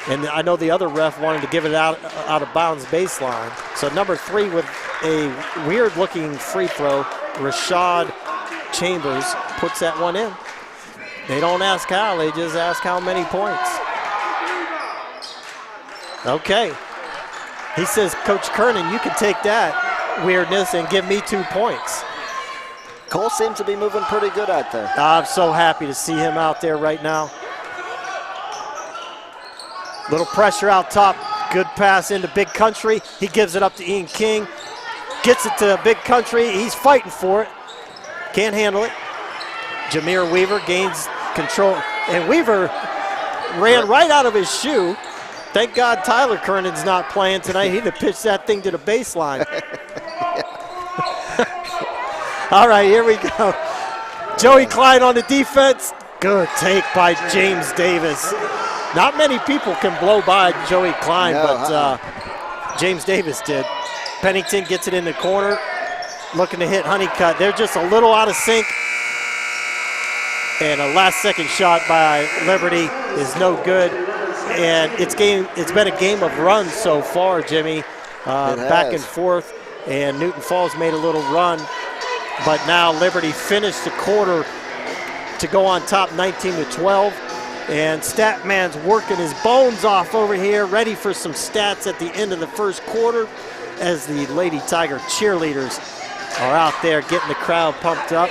And I know the other ref wanted to give it out of bounds baseline. So number 3 with a weird-looking free throw, Rashad Chambers puts that one in. They don't ask how, they just ask how many points. Okay. He says, Coach Kernan, you can take that weirdness and give me 2 points. Cole seems to be moving pretty good out there. I'm so happy to see him out there right now. Little pressure out top. Good pass into Big Country. He gives it up to Ian King. Gets it to Big Country. He's fighting for it. Can't handle it. Jameer Weaver gains control. And Weaver ran right out of his shoe. Thank God Tyler Kernan's not playing tonight. He'd have pitched that thing to the baseline. All right, here we go. Joey Klein on the defense. Good take by James Davis. Not many people can blow by Joey Klein, but James Davis did. Pennington gets it in the corner, looking to hit Honeycutt. They're just a little out of sync. And a last-second shot by Liberty is no good. And it's been a game of runs so far, Jimmy. Back and forth. And Newton Falls made a little run. But now Liberty finished the quarter to go on top 19-12. And Statman's working his bones off over here, ready for some stats at the end of the first quarter as the Lady Tiger cheerleaders are out there getting the crowd pumped up.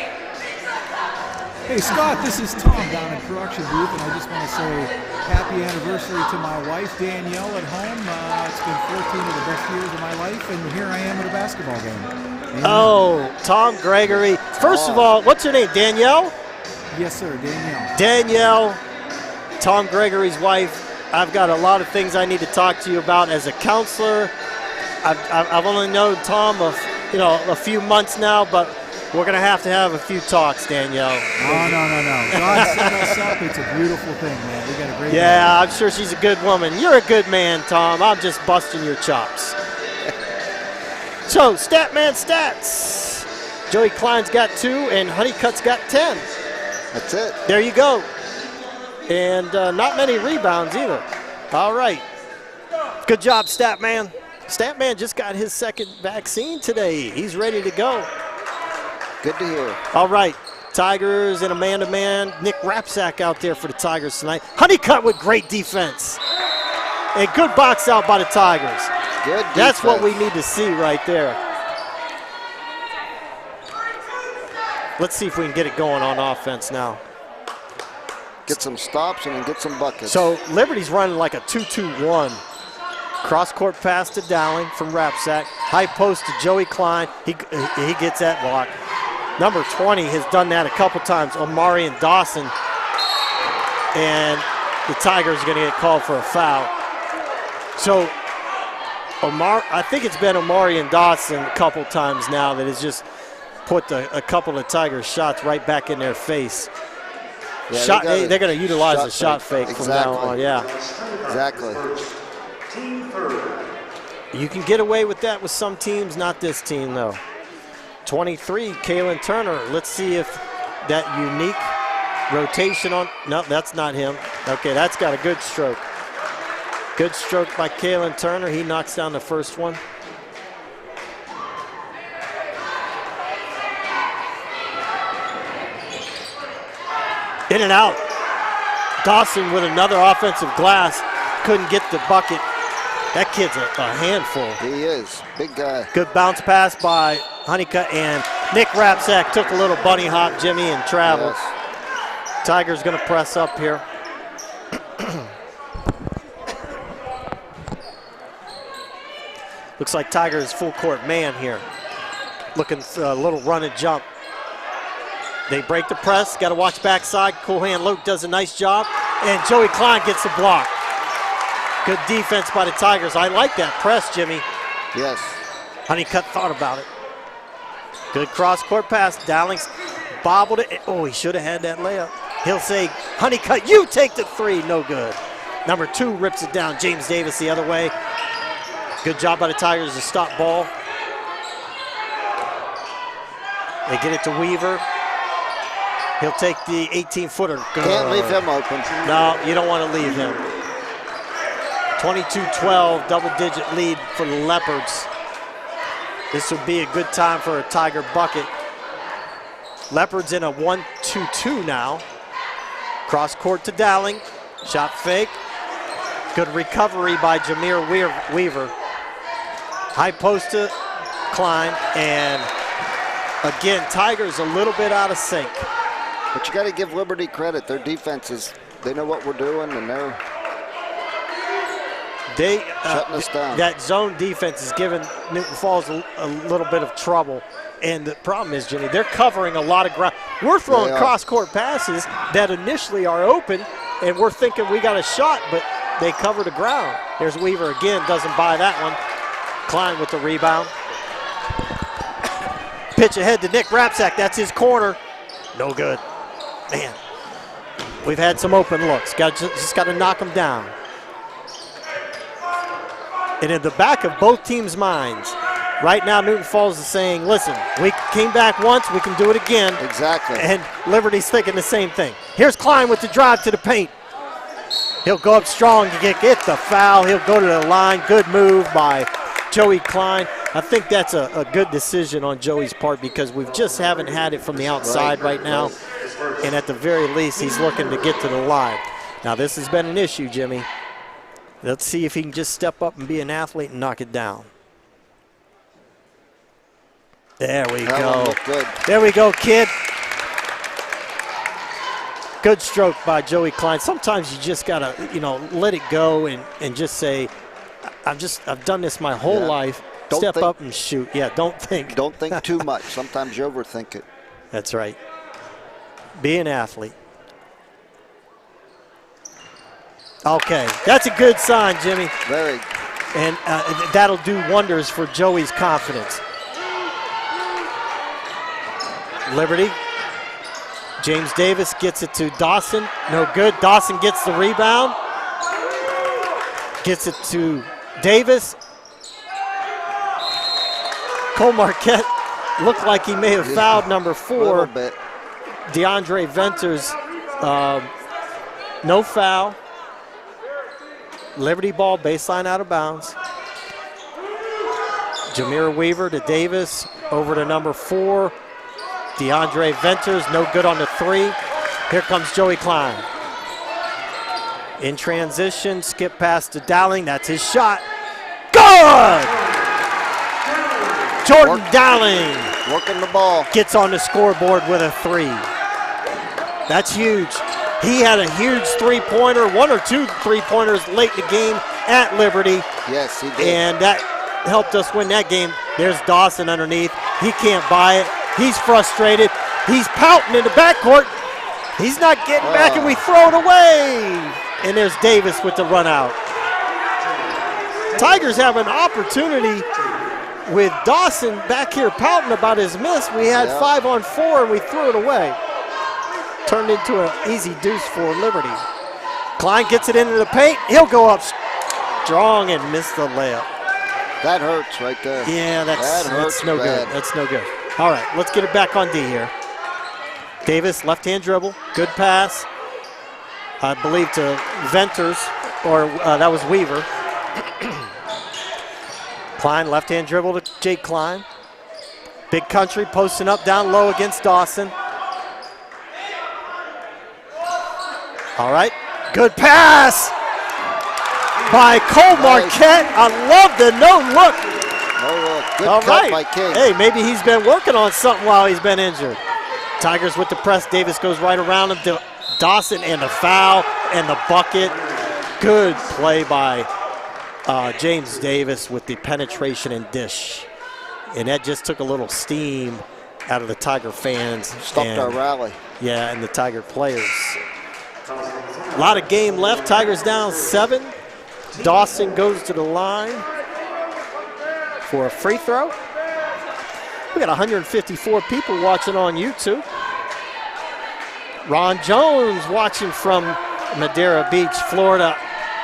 Hey Scott, this is Tom down in production booth, and I just want to say happy anniversary to my wife Danielle at home. It's been 14 of the best years of my life, and here I am at a basketball game. Amen. Oh, Tom Gregory. First of all, what's your name, Danielle? Yes, sir, Danielle. Danielle, Tom Gregory's wife. I've got a lot of things I need to talk to you about as a counselor. I've only known Tom a few months now, but we're going to have a few talks, Danielle. Oh, no. God set us up. It's a beautiful thing, man. We got a great Yeah, I'm sure she's a good woman. You're a good man, Tom. I'm just busting your chops. So, Statman stats. Joey Klein's got 2, and Honeycutt's got 10. That's it. There you go. And not many rebounds either. All right. Good job, Statman. Statman just got his second vaccine today. He's ready to go. Good to hear. All right. Tigers in a man-to-man. Nick Rapsack out there for the Tigers tonight. Honeycutt with great defense. And good box out by the Tigers. Good defense. That's what we need to see right there. Let's see if we can get it going on offense now. Get some stops and then get some buckets. So Liberty's running like a 2-2-1. Cross-court pass to Dowling from Rapsack. High post to Joey Klein. He gets that block. Number 20 has done that a couple times, Omarion Dawson. And the Tigers are going to get called for a foul. So I think it's been Omarion Dawson a couple times now that has just put a couple of Tigers shots right back in their face. Yeah, they're going to utilize the shot fake exactly. from now on, yeah. Exactly. You can get away with that with some teams, not this team though. 23, Kalen Turner. Let's see if that unique rotation on, no, that's not him. Okay, that's got a good stroke. Good stroke by Kalen Turner. He knocks down the first one. In and out. Dawson with another offensive glass. Couldn't get the bucket. That kid's a handful. He is. Big guy. Good bounce pass by Honeycutt, and Nick Rapsack took a little bunny hop, Jimmy, and traveled. Yes. Tigers going to press up here. Looks like Tigers full court man here. Looking a little run and jump. They break the press. Got to watch backside. Cool hand Luke does a nice job. And Joey Klein gets the block. Good defense by the Tigers. I like that press, Jimmy. Yes. Honeycutt thought about it. Good cross-court pass. Dowling's bobbled it. Oh, he should have had that layup. He'll say, Honeycutt, you take the three. No good. Number 2 rips it down. James Davis the other way. Good job by the Tigers to stop ball. They get it to Weaver. He'll take the 18-footer. Can't leave him open. No, you don't want to leave him. 22-12, double-digit lead for the Leopards. This would be a good time for a Tiger bucket. Leopards in a 1-2-2 now. Cross court to Dowling. Shot fake. Good recovery by Jameer Weaver. High post to Klein. And again, Tigers a little bit out of sync. But you got to give Liberty credit. Their defenses, they know what we're doing, and they're shutting us down. That zone defense is giving Newton Falls a little bit of trouble. And the problem is, Jimmy, they're covering a lot of ground. We're throwing cross-court passes that initially are open, and we're thinking we got a shot, but they cover the ground. There's Weaver again, doesn't buy that one. Klein with the rebound. Pitch ahead to Nick Rapsack. That's his corner. No good. Man, we've had some open looks. Just got to knock them down. And in the back of both teams' minds, right now Newton Falls is saying, listen, we came back once, we can do it again. Exactly. And Liberty's thinking the same thing. Here's Klein with the drive to the paint. He'll go up strong to get the foul. He'll go to the line. Good move by Joey Klein. I think that's a good decision on Joey's part because we just haven't had it from the outside right now. And at the very least, he's looking to get to the line. Now, this has been an issue, Jimmy. Let's see if he can just step up and be an athlete and knock it down. There we go. There we go, kid. Good stroke by Joey Klein. Sometimes you just gotta, let it go and just say, I've done this my whole life. Step up and shoot. Yeah, don't think. Don't think too much. Sometimes you overthink it. That's right. Be an athlete. Okay, that's a good sign, Jimmy. Very. And that'll do wonders for Joey's confidence. Liberty. James Davis gets it to Dawson. No good. Dawson gets the rebound. Gets it to Davis. Cole Marquette looked like he may have fouled number 4. A little bit. DeAndre Venters, no foul. Liberty ball, baseline out of bounds. Jameer Weaver to Davis, over to number 4. DeAndre Venters, no good on the 3. Here comes Joey Klein. In transition, skip pass to Dowling, that's his shot. Good! Jordan Dowling Working the ball. gets on the scoreboard with a 3. That's huge. He had a huge three-pointer, 1 or 2 three-pointers late in the game at Liberty. Yes, he did. And that helped us win that game. There's Dawson underneath. He can't buy it. He's frustrated. He's pouting in the backcourt. He's not getting back, and we throw it away. And there's Davis with the run out. Tigers have an opportunity with Dawson back here pouting about his miss. We had 5 on 4, and we threw it away. Turned into an easy deuce for Liberty. Klein gets it into the paint. He'll go up strong and miss the layup. That hurts right there. Yeah, that's no bad. good. That's no good. All right, let's get it back on D here. Davis, left-hand dribble, good pass. I believe to Venters, or that was Weaver. Klein, left-hand dribble to Jake Klein. Big Country posting up down low against Dawson. All right, good pass by Cole Marquette. I love the no look. No look. Good All cut right. by King. Hey, maybe he's been working on something while he's been injured. Tigers with the press. Davis goes right around him to Dawson, and the foul and the bucket. Good play by James Davis with the penetration and dish. And that just took a little steam out of the Tiger fans. Stopped our rally. Yeah, and the Tiger players. A lot of game left. Tigers down 7. Dawson goes to the line for a free throw. We got 154 people watching on YouTube. Ron Jones watching from Madeira Beach, Florida.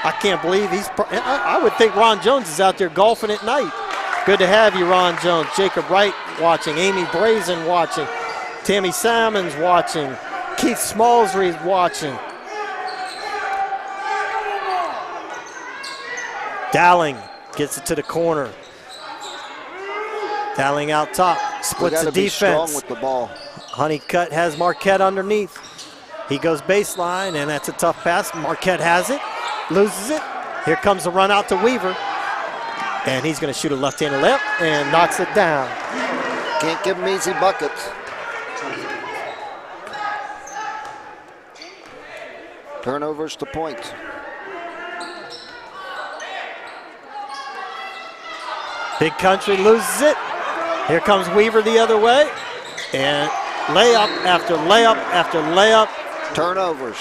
I can't believe I would think Ron Jones is out there golfing at night. Good to have you, Ron Jones. Jacob Wright watching. Amy Brazen watching. Tammy Salmons watching. Keith Smallsry watching. Dowling gets it to the corner. Dowling out top, splits the defense. Strong with the ball. Honeycutt has Marquette underneath. He goes baseline, and that's a tough pass. Marquette has it, loses it. Here comes the run out to Weaver. And he's going to shoot a left-handed layup and knocks it down. Can't give him easy buckets. Turnovers to points. Big Country loses it. Here comes Weaver the other way. And layup after layup after layup. Turnovers.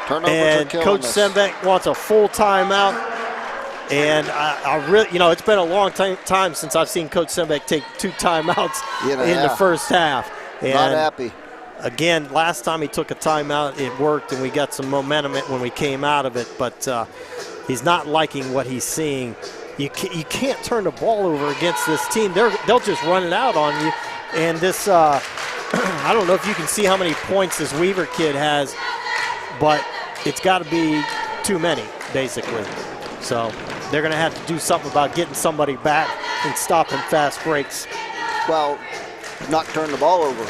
Turnovers and are killing Coach us. Sembeck wants a full timeout. And I really, it's been a long time since I've seen Coach Sembeck take 2 timeouts in the first half. And not happy. Again, last time he took a timeout, it worked, and we got some momentum when we came out of it. But he's not liking what he's seeing. You can't turn the ball over against this team. They'll just run it out on you. And this, I don't know if you can see how many points this Weaver kid has, but it's got to be too many, basically. So they're going to have to do something about getting somebody back and stopping fast breaks. Well, not turn the ball over.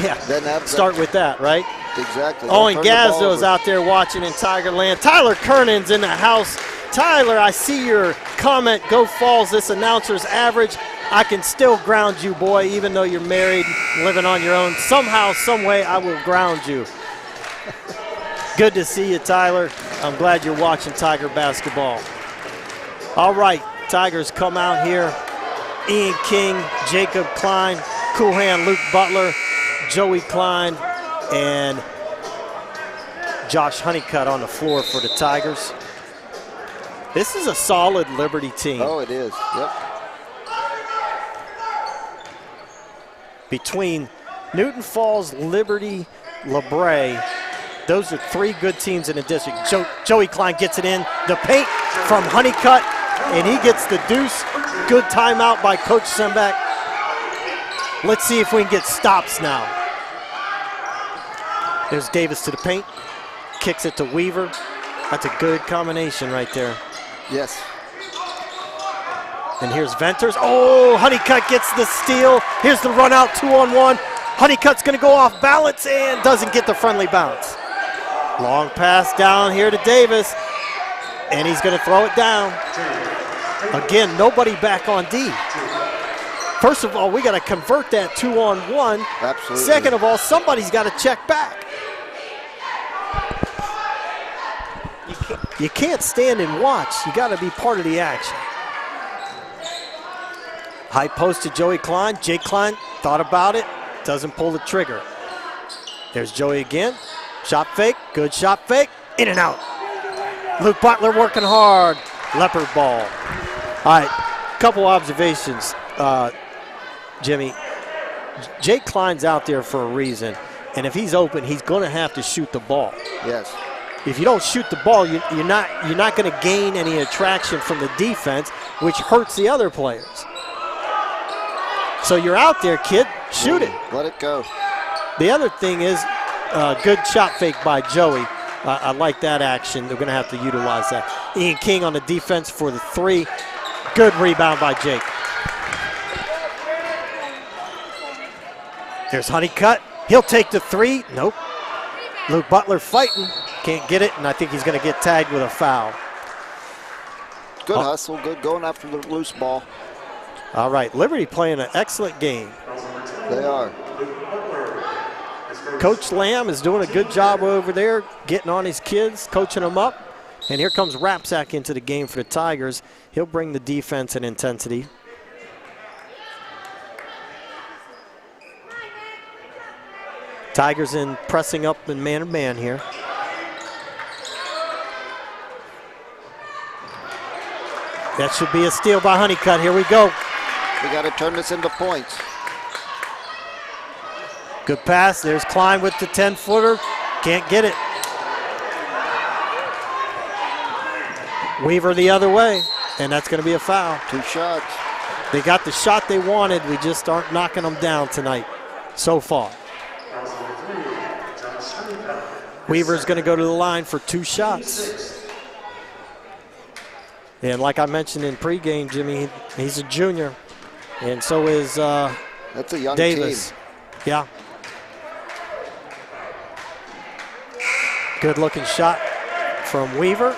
Yeah, then start with that, right? Exactly. Owen Gazzo's out there watching in Tigerland. Tyler Kernan's in the house. Tyler, I see your comment. Go Falls, this announcer's average. I can still ground you, boy, even though you're married, living on your own. Somehow, some way, I will ground you. Good to see you, Tyler. I'm glad you're watching Tiger basketball. All right, Tigers come out here. Ian King, Jacob Klein, Cool Hand Luke Butler, Joey Klein, and Josh Honeycutt on the floor for the Tigers. This is a solid Liberty team. Oh, it is. Yep. Between Newton Falls, Liberty, LeBray, those are 3 good teams in the district. Joey Klein gets it in. The paint from Honeycutt, and he gets the deuce. Good timeout by Coach Sembeck. Let's see if we can get stops now. There's Davis to the paint. Kicks it to Weaver. That's a good combination right there. Yes. And here's Venters. Oh, Honeycutt gets the steal. Here's the run out 2-on-1. Honeycutt's going to go off balance and doesn't get the friendly bounce. Long pass down here to Davis. And he's going to throw it down. Again, nobody back on D. First of all, we got to convert that 2-on-1. Absolutely. Second of all, somebody's got to check back. You can't stand and watch. You got to be part of the action. High post to Joey Klein. Jake Klein thought about it. Doesn't pull the trigger. There's Joey again. Shot fake. Good shot fake. In and out. Luke Butler working hard. Leopard ball. All right, couple observations, Jimmy. Jake Klein's out there for a reason, and if he's open, he's going to have to shoot the ball. Yes. If you don't shoot the ball, you're not going to gain any attraction from the defense, which hurts the other players. So you're out there, kid. Shoot it. Let it go. The other thing is good shot fake by Joey. I like that action. They're going to have to utilize that. Ian King on the defense for the three. Good rebound by Jake. There's Honeycutt. He'll take the three. Nope. Luke Butler fighting. Can't get it, and I think he's going to get tagged with a foul. Good hustle. Good going after the loose ball. All right, Liberty playing an excellent game. They are. Coach Lamb is doing a good job over there, getting on his kids, coaching them up. And here comes Rapsack into the game for the Tigers. He'll bring the defense and intensity. Tigers in pressing up in man-to-man here. That should be a steal by Honeycutt. Here we go. We got to turn this into points. Good pass. There's Klein with the 10-footer. Can't get it. Weaver the other way, and that's going to be a foul. 2 shots. They got the shot they wanted. We just aren't knocking them down tonight so far. Weaver's going to go to the line for 2 shots. And like I mentioned in pregame, Jimmy, he's a junior, and so is That's a young Davis. team. Yeah. Good looking shot from Weaver.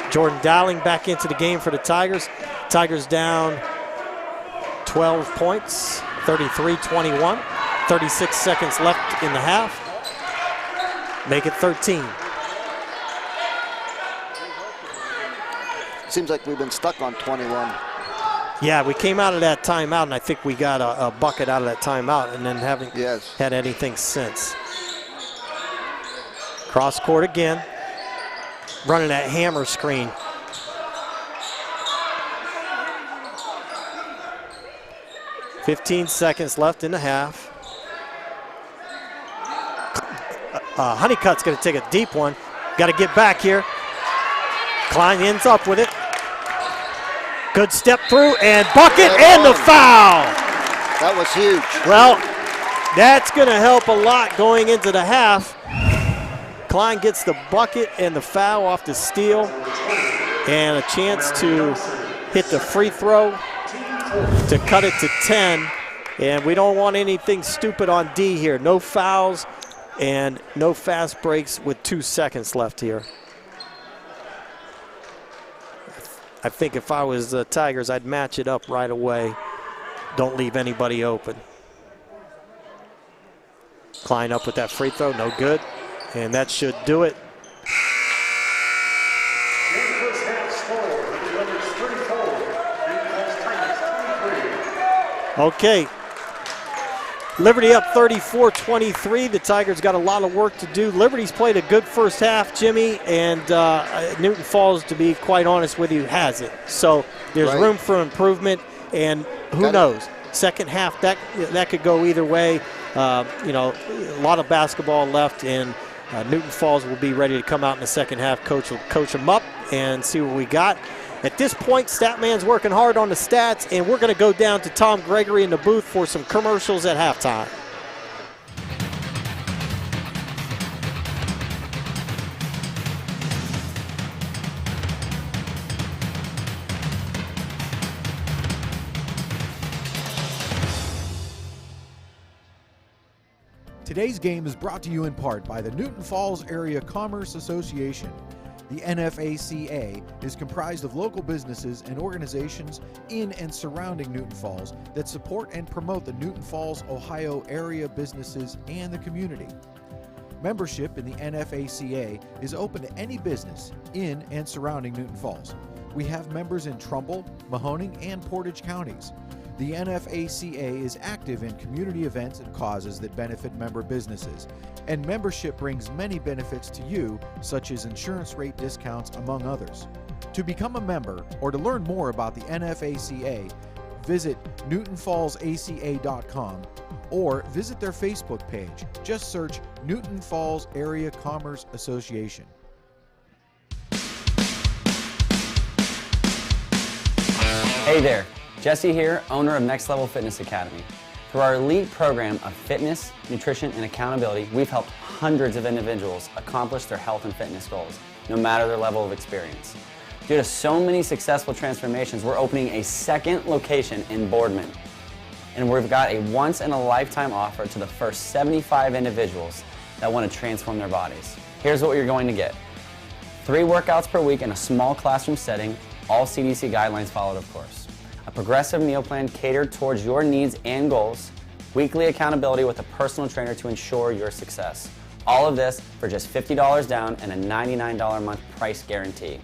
Jordan Dowling back into the game for the Tigers. Tigers down 12 points, 33-21. 36 seconds left in the half. Make it 13. Seems like we've been stuck on 21. Yeah, we came out of that timeout, and I think we got a bucket out of that timeout and then haven't had anything since. Cross court again. Running that hammer screen. $15 seconds left in the half. Honeycutt's going to take a deep one. Got to get back here. Klein ends up with it. Good step through and bucket and the foul. That was huge. Well, that's going to help a lot going into the half. Klein gets the bucket and the foul off the steal and a chance to hit the free throw to cut it to 10. And we don't want anything stupid on D here. No fouls and no fast breaks with 2 seconds left here. I think if I was the Tigers, I'd match it up right away. Don't leave anybody open. Klein up with that free throw, no good. And that should do it. Okay. Liberty up 34-23. The Tigers got a lot of work to do. Liberty's played a good first half, Jimmy, and Newton Falls, to be quite honest with you, hasn't. So there's room for improvement, and who knows? Second half, that could go either way. You know, a lot of basketball left, and Newton Falls will be ready to come out in the second half. Coach will coach them up and see what we got. At this point, Statman's working hard on the stats, and we're going to go down to Tom Gregory in the booth for some commercials at halftime. Today's game is brought to you in part by the Newton Falls Area Commerce Association. The NFACA is comprised of local businesses and organizations in and surrounding Newton Falls that support and promote the Newton Falls, Ohio area businesses and the community. Membership in the NFACA is open to any business in and surrounding Newton Falls. We have members in Trumbull, Mahoning, and Portage counties. The NFACA is active in community events and causes that benefit member businesses, and membership brings many benefits to you, such as insurance rate discounts, among others. To become a member or to learn more about the NFACA, visit newtonfallsaca.com or visit their Facebook page. Just search Newton Falls Area Commerce Association. Hey there, Jesse here, owner of Next Level Fitness Academy. Through our elite program of fitness, nutrition, and accountability, we've helped hundreds of individuals accomplish their health and fitness goals, no matter their level of experience. Due to so many successful transformations, we're opening a second location in Boardman. And we've got a once-in-a-lifetime offer to the first 75 individuals that want to transform their bodies. Here's what you're going to get. 3 workouts per week in a small classroom setting, all CDC guidelines followed, of course. A progressive meal plan catered towards your needs and goals, weekly accountability with a personal trainer to ensure your success. All of this for just $50 down and a $99 a month price guarantee.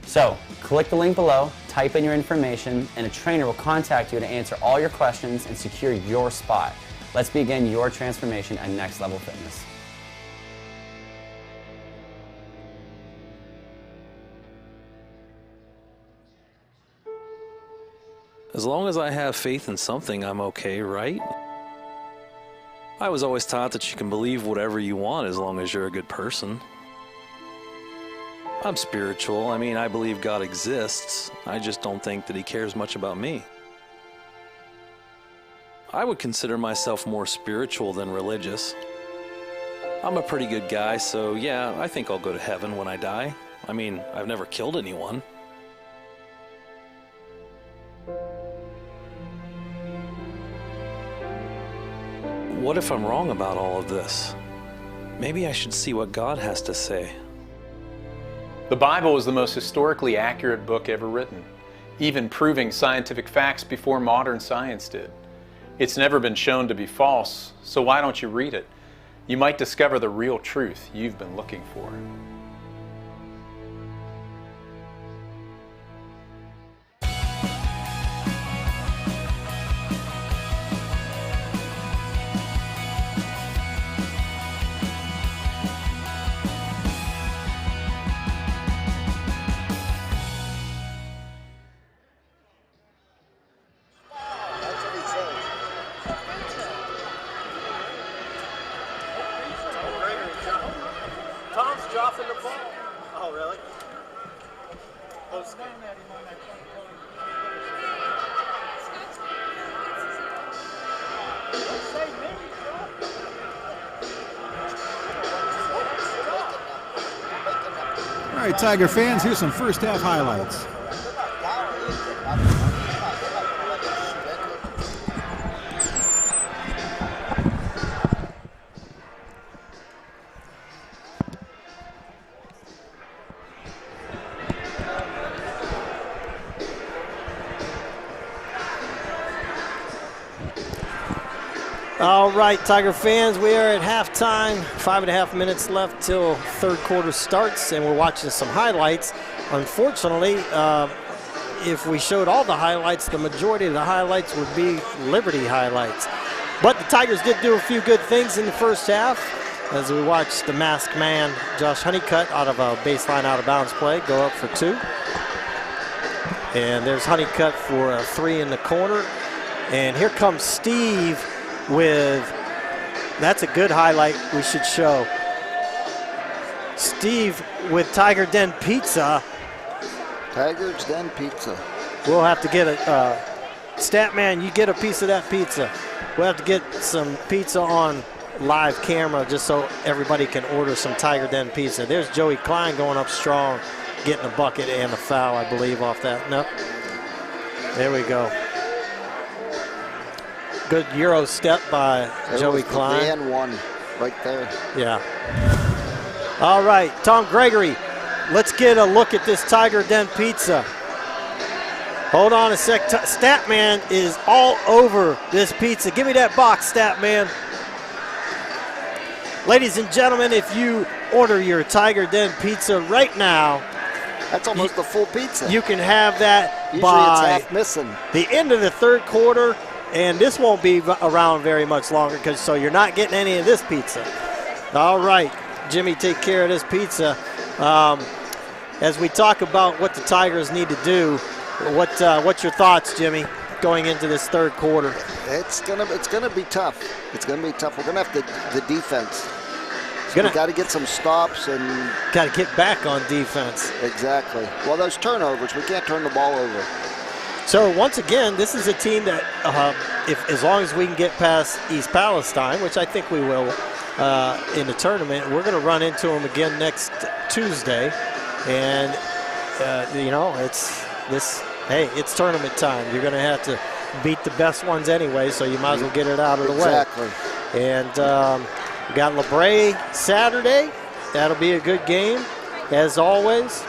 So, click the link below, type in your information, and a trainer will contact you to answer all your questions and secure your spot. Let's begin your transformation at Next Level Fitness. As long as I have faith in something, I'm okay, right? I was always taught that you can believe whatever you want as long as you're a good person. I'm spiritual. I mean, I believe God exists. I just don't think that He cares much about me. I would consider myself more spiritual than religious. I'm a pretty good guy, so yeah, I think I'll go to heaven when I die. I mean, I've never killed anyone. What if I'm wrong about all of this? Maybe I should see what God has to say. The Bible is the most historically accurate book ever written, even proving scientific facts before modern science did. It's never been shown to be false, so why don't you read it? You might discover the real truth you've been looking for. Dropping the ball. Oh, really? All right, Tiger fans, here's some first half highlights. All right, Tiger fans, we are at halftime. 5.5 minutes left till third quarter starts, and we're watching some highlights. Unfortunately, if we showed all the highlights, the majority of the highlights would be Liberty highlights. But the Tigers did do a few good things in the first half as we watched the masked man, Josh Honeycutt, out of a baseline out-of-bounds play, go up for 2. And there's Honeycutt for a 3 in the corner. And here comes Steve with, that's a good highlight we should show. Steve with Tiger Den Pizza. Tiger's Den Pizza. We'll have to get a, Statman, you get a piece of that pizza. We'll have to get some pizza on live camera just so everybody can order some Tiger Den Pizza. There's Joey Klein going up strong, getting a bucket and a foul, I believe, off that. Nope. There we go. Good Euro step by Joey Klein. And one. right there. Yeah. All right, Tom Gregory, let's get a look at this Tiger Den pizza. Hold on a sec. Statman is all over this pizza. Give me that box, Statman. Ladies and gentlemen, if you order your Tiger Den pizza right now, that's almost a full pizza. You can have that usually by it's half missing. The end of the third quarter, and this won't be around very much longer, so you're not getting any of this pizza. All right, Jimmy, take care of this pizza. As we talk about what the Tigers need to do, what's your thoughts, Jimmy, going into this third quarter? It's gonna be tough. It's gonna be tough. We're gonna have the defense. So we got to get some stops and got to get back on defense. Exactly. Well, those turnovers, we can't turn the ball over. So once again, this is a team that, as long as we can get past East Palestine, which I think we will in the tournament, we're going to run into them again next Tuesday, and it's tournament time. You're going to have to beat the best ones anyway, so you might as well get it out of the way. Exactly. And we got LeBray Saturday. That'll be a good game, as always.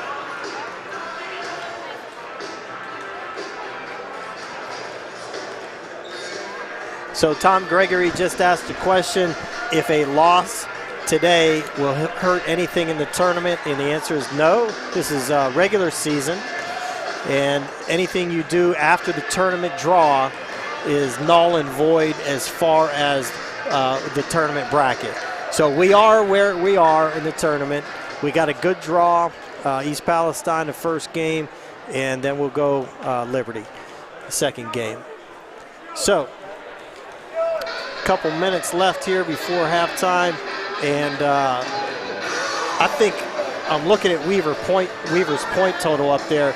So Tom Gregory just asked a question, if a loss today will hurt anything in the tournament, and the answer is no. This is regular season, and anything you do after the tournament draw is null and void as far as the tournament bracket. So we are where we are in the tournament. We got a good draw, East Palestine the first game, and then we'll go Liberty the second game. So a couple minutes left here before halftime, and I think I'm looking at Weaver's point total up there.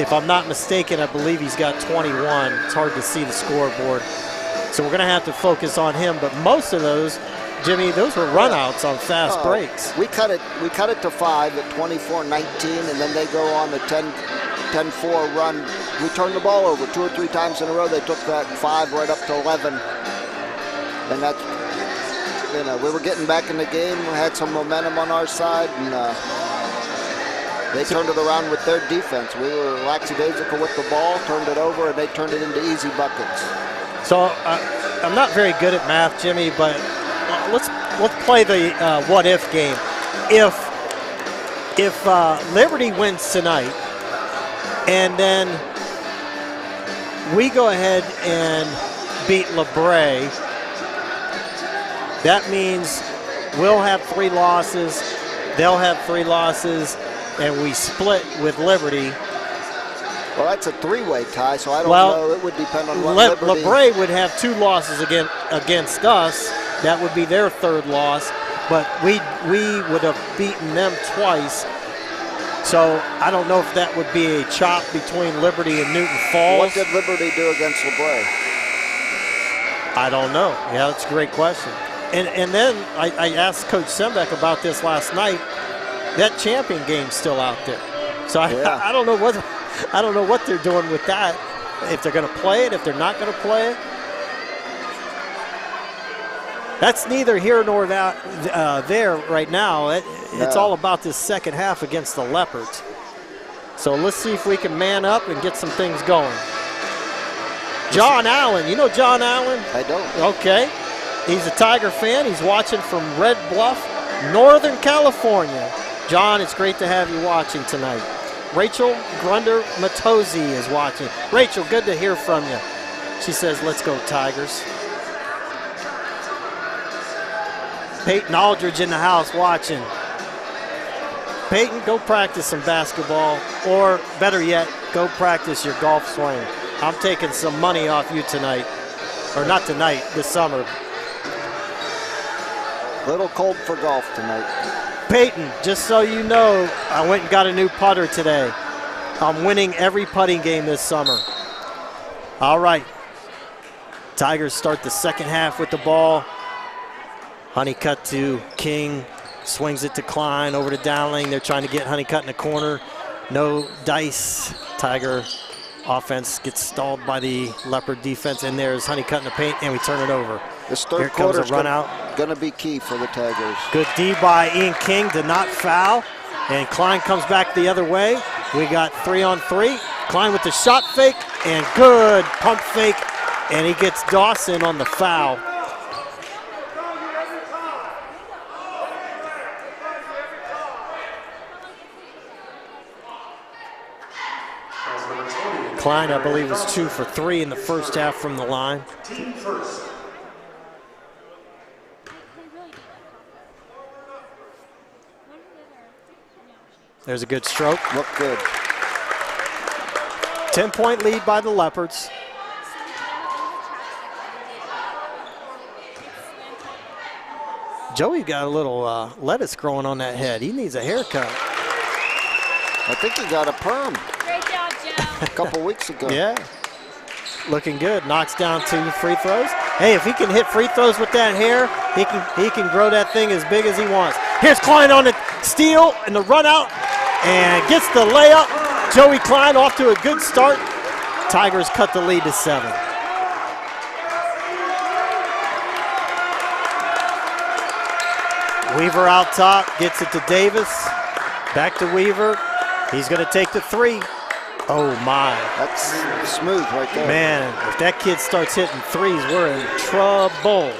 If I'm not mistaken, I believe he's got 21. It's hard to see the scoreboard. So we're going to have to focus on him. But most of those, Jimmy, those were runouts on fast breaks. We cut it to 5 at 24-19, and then they go on the 10-4 run. We turned the ball over 2 or 3 times in a row. They took that 5 right up to 11. And that's, we were getting back in the game. We had some momentum on our side, and they turned it around with their defense. We were lackadaisical with the ball, turned it over, and they turned it into easy buckets. So I'm not very good at math, Jimmy, but let's play the what-if game. If Liberty wins tonight, and then we go ahead and beat LeBray, that means we'll have 3 losses, they'll have 3 losses, and we split with Liberty. Well, that's a 3-way tie, so I don't know. It would depend on what Liberty... LeBray would have 2 losses against us. That would be their 3rd loss, but we would have beaten them twice. So I don't know if that would be a chop between Liberty and Newton Falls. What did Liberty do against LeBray? I don't know. Yeah, that's a great question. And then I asked Coach Sembeck about this last night. That champion game's still out there. So I don't know what they're doing with that. If they're going to play it, if they're not going to play it. That's neither here nor there right now. It's all about this second half against the Leopards. So let's see if we can man up and get some things going. John Allen. You know John Allen? I don't. Okay. He's a Tiger fan. He's watching from Red Bluff, Northern California. John, it's great to have you watching tonight. Rachel Grunder-Matozzi is watching. Rachel, good to hear from you. She says, let's go Tigers. Peyton Aldridge in the house watching. Peyton, go practice some basketball, or better yet, go practice your golf swing. I'm taking some money off you tonight. Or not tonight, this summer. A little cold for golf tonight. Peyton, just so you know, I went and got a new putter today. I'm winning every putting game this summer. All right. Tigers start the second half with the ball. Honeycutt to King. Swings it to Klein over to Dowling. They're trying to get Honeycutt in the corner. No dice. Tiger offense gets stalled by the Leopard defense. And there's Honeycutt in the paint, and we turn it over. This third Here comes quarter's a run out. going to be key for the Tigers. Good D by Ian King to not foul. And Klein comes back the other way. We got 3-on-3. Klein with the shot fake and good pump fake. And he gets Dawson on the foul. Klein, I believe, was 2 for 3 in the first half from the line. Team first. There's a good stroke. Look good. 10-point lead by the Leopards. Joey got a little lettuce growing on that head. He needs a haircut. I think he got a perm Great job, Joe. a couple weeks ago. Yeah. Looking good. Knocks down 2 free throws. Hey, if he can hit free throws with that hair, he can grow that thing as big as he wants. Here's Klein on the steal and the run out and gets the layup. Joey Klein off to a good start. Tigers cut the lead to 7. Weaver out top, gets it to Davis. Back to Weaver. He's going to take the 3. Oh my. That's smooth right there. Man, if that kid starts hitting threes, we're in trouble.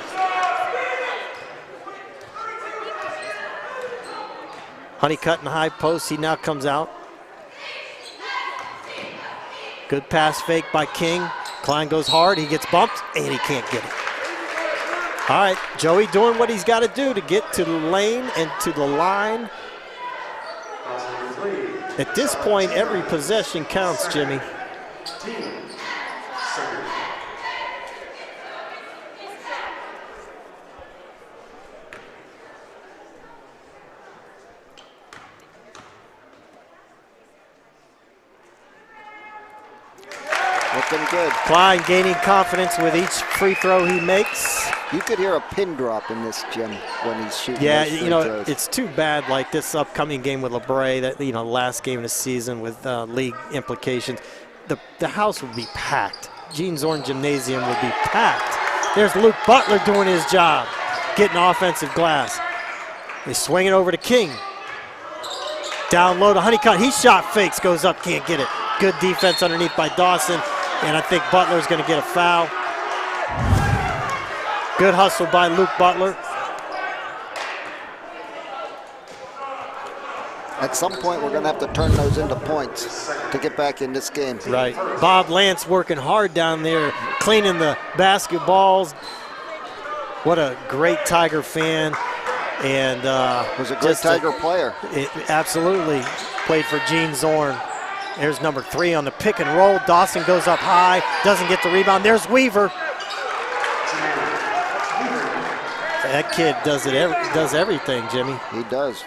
Honeycutt in the high post, he now comes out. Good pass fake by King. Klein goes hard, he gets bumped, and he can't get it. All right, Joey doing what he's got to do to get to the lane and to the line. At this point, every possession counts, Jimmy. Looking good. Klein gaining confidence with each free throw he makes. You could hear a pin drop in this, Jim, when he's shooting. Yeah, those free you know, throws. it's too bad, like this upcoming game with LeBray, that, you know, last game of the season with league implications. The house would be packed. Gene Zorn Gymnasium would be packed. There's Luke Butler doing his job, getting offensive glass. They swing it over to King. Down low to Honeycutt. He shot fakes, goes up, can't get it. Good defense underneath by Dawson, and I think Butler's going to get a foul. Good hustle by Luke Butler. At some point, we're going to have to turn those into points to get back in this game. Right. Bob Lance working hard down there, cleaning the basketballs. What a great Tiger fan. And was a good Tiger player. Absolutely. Played for Gene Zorn. There's number 3 on the pick and roll. Dawson goes up high, doesn't get the rebound. There's Weaver. That kid does everything, Jimmy. He does.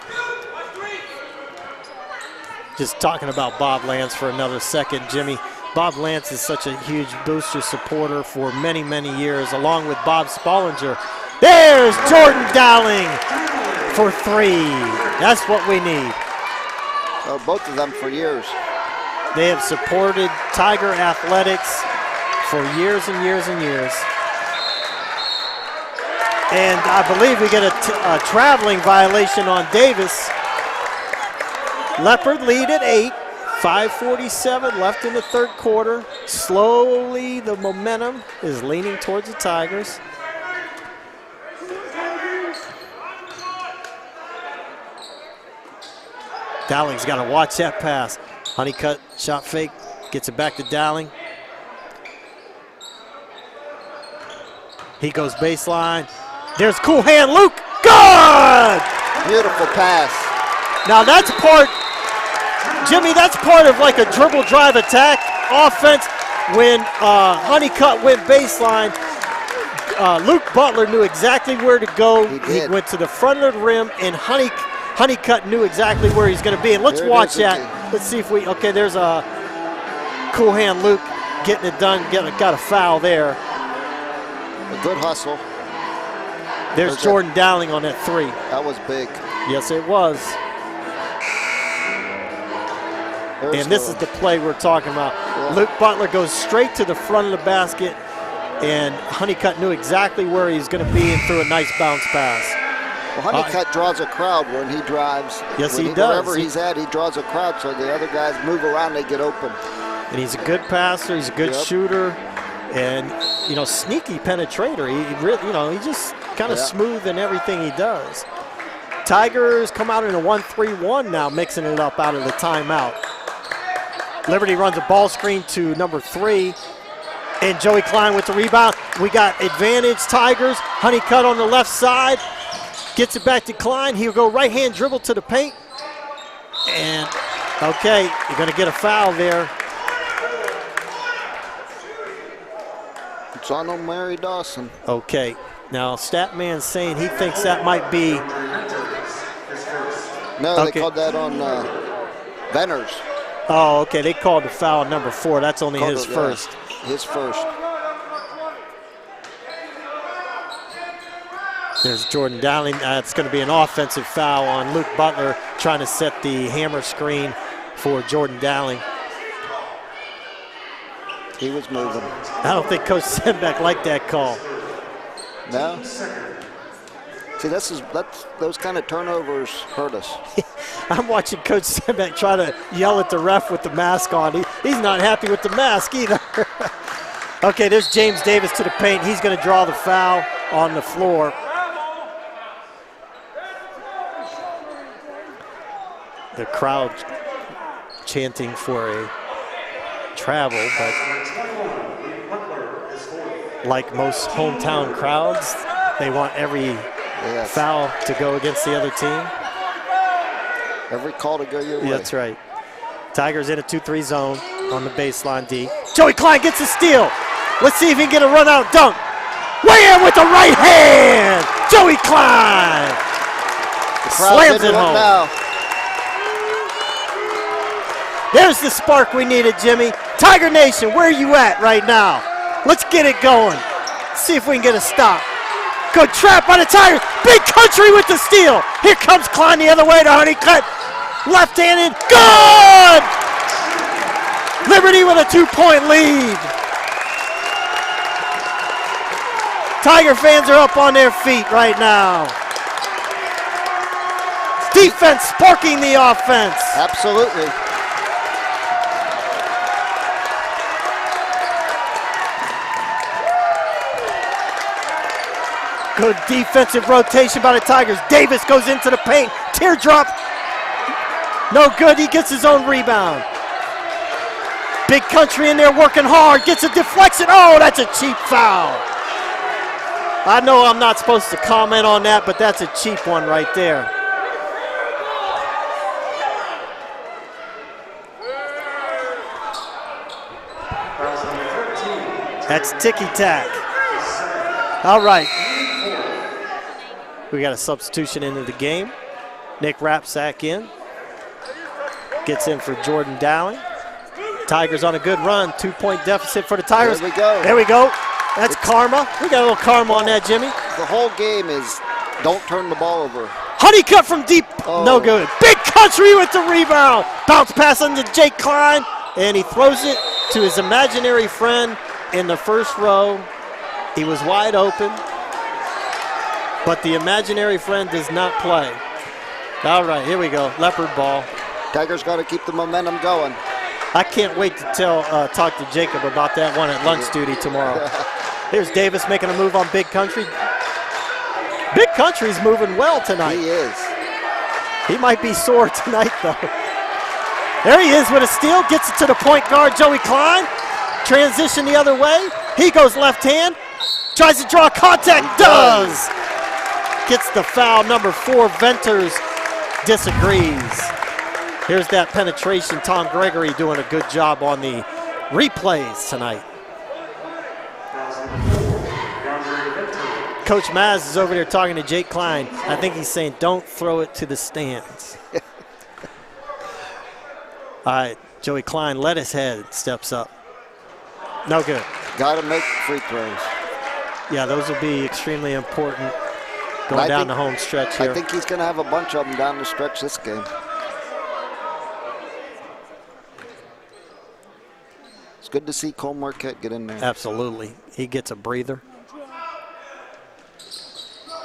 Just talking about Bob Lance for another second, Jimmy. Bob Lance is such a huge Booster supporter for many, many years, along with Bob Spollinger. There's Jordan Dowling for 3. That's what we need. Both of them for years. They have supported Tiger athletics for years and years and years. And I believe we get a traveling violation on Davis. Leopard lead at 8. 5:47 left in the third quarter. Slowly, the momentum is leaning towards the Tigers. Dowling's got to watch that pass. Honeycutt, shot fake, gets it back to Dowling. He goes baseline. There's cool hand, Luke. Good! Beautiful pass. Now that's part, Jimmy, that's part of like a dribble drive attack offense. When Honeycutt went baseline, Luke Butler knew exactly where to go. He went to the front of the rim, and Honeycutt knew exactly where he's going to be. And let's watch that. Let's see if we, okay, there's a cool hand, Luke, getting it done, got a foul there. A good hustle. There's Jordan Dowling on that 3. That was big. Yes, it was. And this is the play we're talking about. Yeah. Luke Butler goes straight to the front of the basket, and Honeycutt knew exactly where he was going to be and threw a nice bounce pass. Well, Honeycutt draws a crowd when he drives. Yes, he does. Wherever he's at, he draws a crowd, so the other guys move around, they get open. And he's a good passer. He's a good shooter, and sneaky penetrator. He really, he's just kind of smooth in everything he does. Tigers come out in a 1-3-1 now, mixing it up out of the timeout. Liberty runs a ball screen to number 3, and Joey Klein with the rebound. We got advantage Tigers. Honeycutt on the left side. Gets it back to Klein. He'll go right-hand dribble to the paint. And, okay, you're going to get a foul there. It's on O'Mary Dawson. Okay. Now, Statman's saying he thinks that might be. No, they called that on Venners. Oh, okay. They called the foul on number 4. That's only his first. His first. There's Jordan Dowling. It's going to be an offensive foul on Luke Butler, trying to set the hammer screen for Jordan Dowling. He was moving. I don't think Coach Sembeck liked that call. No. See, those kind of turnovers hurt us. I'm watching Coach Sembeck try to yell at the ref with the mask on. He's not happy with the mask either. Okay, there's James Davis to the paint. He's going to draw the foul on the floor. The crowd chanting for a travel, but like most hometown crowds, they want every foul to go against the other team. Every call to go your way. That's right. Tigers in a 2-3 zone on the baseline D. Joey Klein gets a steal. Let's see if he can get a run-out dunk. Way in with the right hand. Joey Klein slams it home. Now. There's the spark we needed, Jimmy. Tiger Nation, where are you at right now? Let's get it going. See if we can get a stop. Good trap by the Tigers. Big Country with the steal. Here comes Klein the other way to Honeycutt. Left-handed. Good! Liberty with a 2-point lead. Tiger fans are up on their feet right now. Defense sparking the offense. Absolutely. Good defensive rotation by the Tigers. Davis goes into the paint. Teardrop. No good. He gets his own rebound. Big Country in there working hard. Gets a deflection. Oh, that's a cheap foul. I know I'm not supposed to comment on that, but that's a cheap one right there. That's ticky-tack. All right. We got a substitution into the game. Nick Rapsack in. Gets in for Jordan Dowling. Tigers on a good run. 2-point deficit for the Tigers. There we go. There we go. That's karma. We got a little karma on that, Jimmy. The whole game is don't turn the ball over. Honeycutt from deep. Oh. No good. Big Country with the rebound. Bounce pass into Jake Klein. And he throws it to his imaginary friend in the first row. He was wide open. But the imaginary friend does not play. All right, here we go. Leopard ball. Tigers got to keep the momentum going. I can't wait to talk to Jacob about that one at lunch duty tomorrow. Here's Davis making a move on Big Country. Big Country's moving well tonight. He is. He might be sore tonight, though. There he is with a steal. Gets it to the point guard, Joey Klein. Transition the other way. He goes left hand. Tries to draw contact. Does. Gets the foul. Number 4, Venters disagrees. Here's that penetration. Tom Gregory doing a good job on the replays tonight. Coach Maz is over there talking to Jake Klein. I think he's saying, don't throw it to the stands. All right, Joey Klein, let his head, steps up. No good. Got to make free throws. Yeah, those will be extremely important going down the home stretch here. I think he's going to have a bunch of them down the stretch this game. It's good to see Cole Marquette get in there. Absolutely. He gets a breather.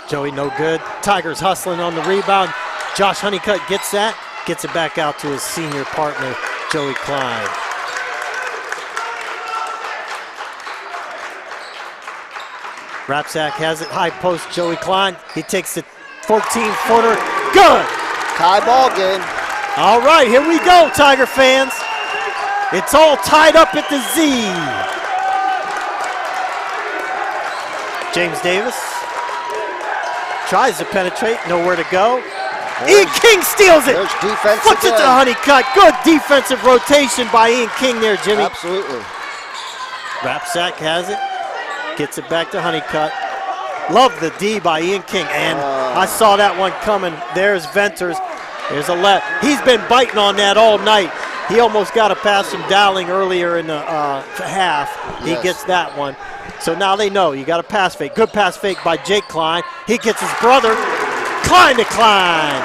Joey no good. Tigers hustling on the rebound. Josh Honeycutt gets that. Gets it back out to his senior partner, Joey Klein. Rapsack has it. High post, Joey Klein. He takes the 14-footer. Good. Tie ball game. All right, here we go, Tiger fans. It's all tied up at the Z. James Davis tries to penetrate, nowhere to go. Ian King steals it. There's defense Flips it to Honeycutt. Good defensive rotation by Ian King there, Jimmy. Absolutely. Rapsack has it. Gets it back to Honeycutt. Love the D by Ian King. And I saw that one coming. There's Venters. There's a left. He's been biting on that all night. He almost got a pass from Dowling earlier in the half. He gets that one. So now they know you got a pass fake. Good pass fake by Jake Klein. He gets his brother. Klein to Klein.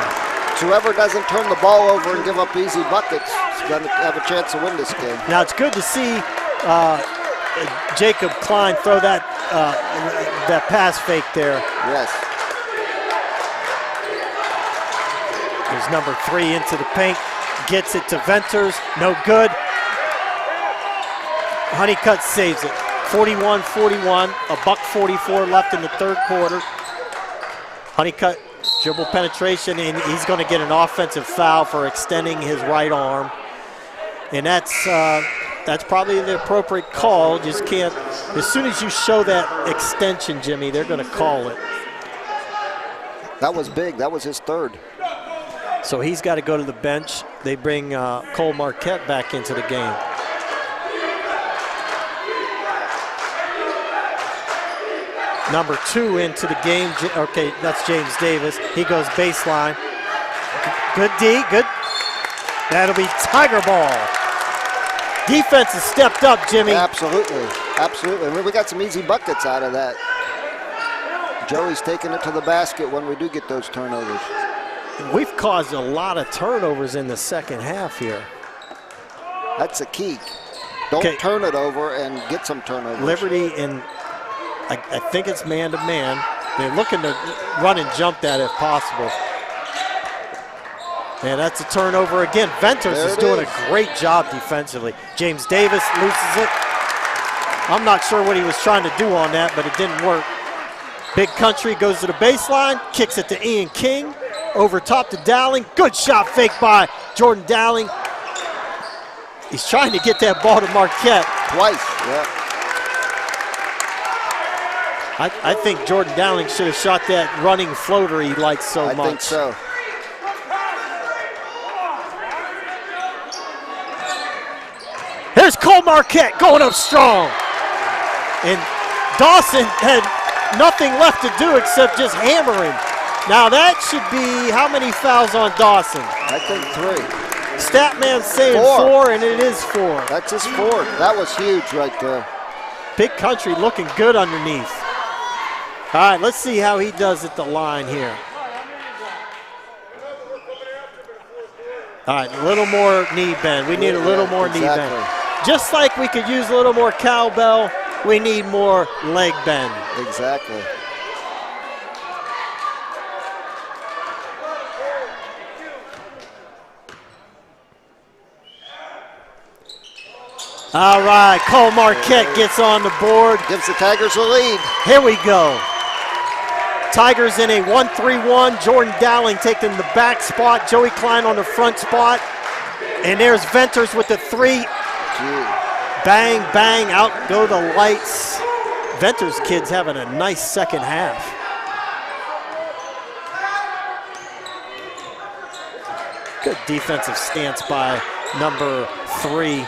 Whoever doesn't turn the ball over and give up easy buckets is going to have a chance to win this game. Now it's good to see Jacob Klein throw that pass fake there. Yes. There's number 3 into the paint. Gets it to Venters. No good. Honeycutt saves it. 41-41. $1:44 left in the third quarter. Honeycutt dribble penetration, and he's going to get an offensive foul for extending his right arm. And that's probably the appropriate call. Just can't. As soon as you show that extension, Jimmy, they're going to call it. That was big. That was his third. So he's got to go to the bench. They bring Cole Marquette back into the game. Number 2 into the game. Okay, that's James Davis. He goes baseline. Good D, good. That'll be Tiger ball. Defense has stepped up, Jimmy. Absolutely, absolutely. I mean, we got some easy buckets out of that. Joey's taking it to the basket when we do get those turnovers. We've caused a lot of turnovers in the second half here. That's the key. Don't turn it over and get some turnovers. Liberty, and I think it's man-to-man. They're looking to run and jump that if possible. And that's a turnover again. Venters is doing a great job defensively. James Davis loses it. I'm not sure what he was trying to do on that, but it didn't work. Big Country goes to the baseline, kicks it to Ian King. Over top to Dowling. Good shot fake by Jordan Dowling. He's trying to get that ball to Marquette. Twice, yeah. I think Jordan Dowling should have shot that running floater he likes so much. I think so. Here's Cole Marquette going up strong. And Dawson had nothing left to do except just hammer him. Now that should be how many fouls on Dawson? I think 3. Statman's saying 4, and it is 4. That's his 4. That was huge right there. Big Country looking good underneath. All right, let's see how he does at the line here. All right, a little more knee bend. We need a little more knee bend. Just like we could use a little more cowbell, we need more leg bend. Exactly. All right, Cole Marquette gets on the board. Gives the Tigers a lead. Here we go. Tigers in a 1-3-1. Jordan Dowling taking the back spot. Joey Klein on the front spot. And there's Venters with the 3. Bang, bang, out go the lights. Venters kids having a nice second half. Good defensive stance by number 3.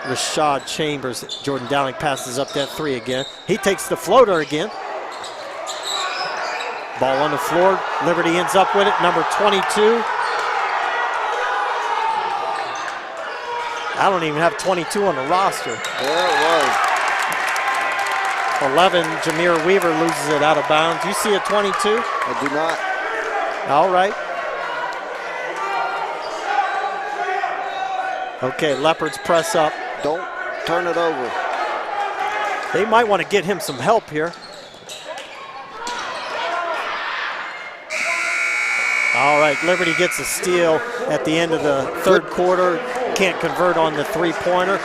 Rashad Chambers. Jordan Dowling passes up that 3 again. He takes the floater again. Ball on the floor. Liberty ends up with it. Number 22. I don't even have 22 on the roster. There it was. 11, Jameer Weaver loses it out of bounds. You see a 22? I do not. All right. Okay, Leopards press up. Don't turn it over. They might want to get him some help here. All right, Liberty gets a steal at the end of the third quarter. Can't convert on the three-pointer.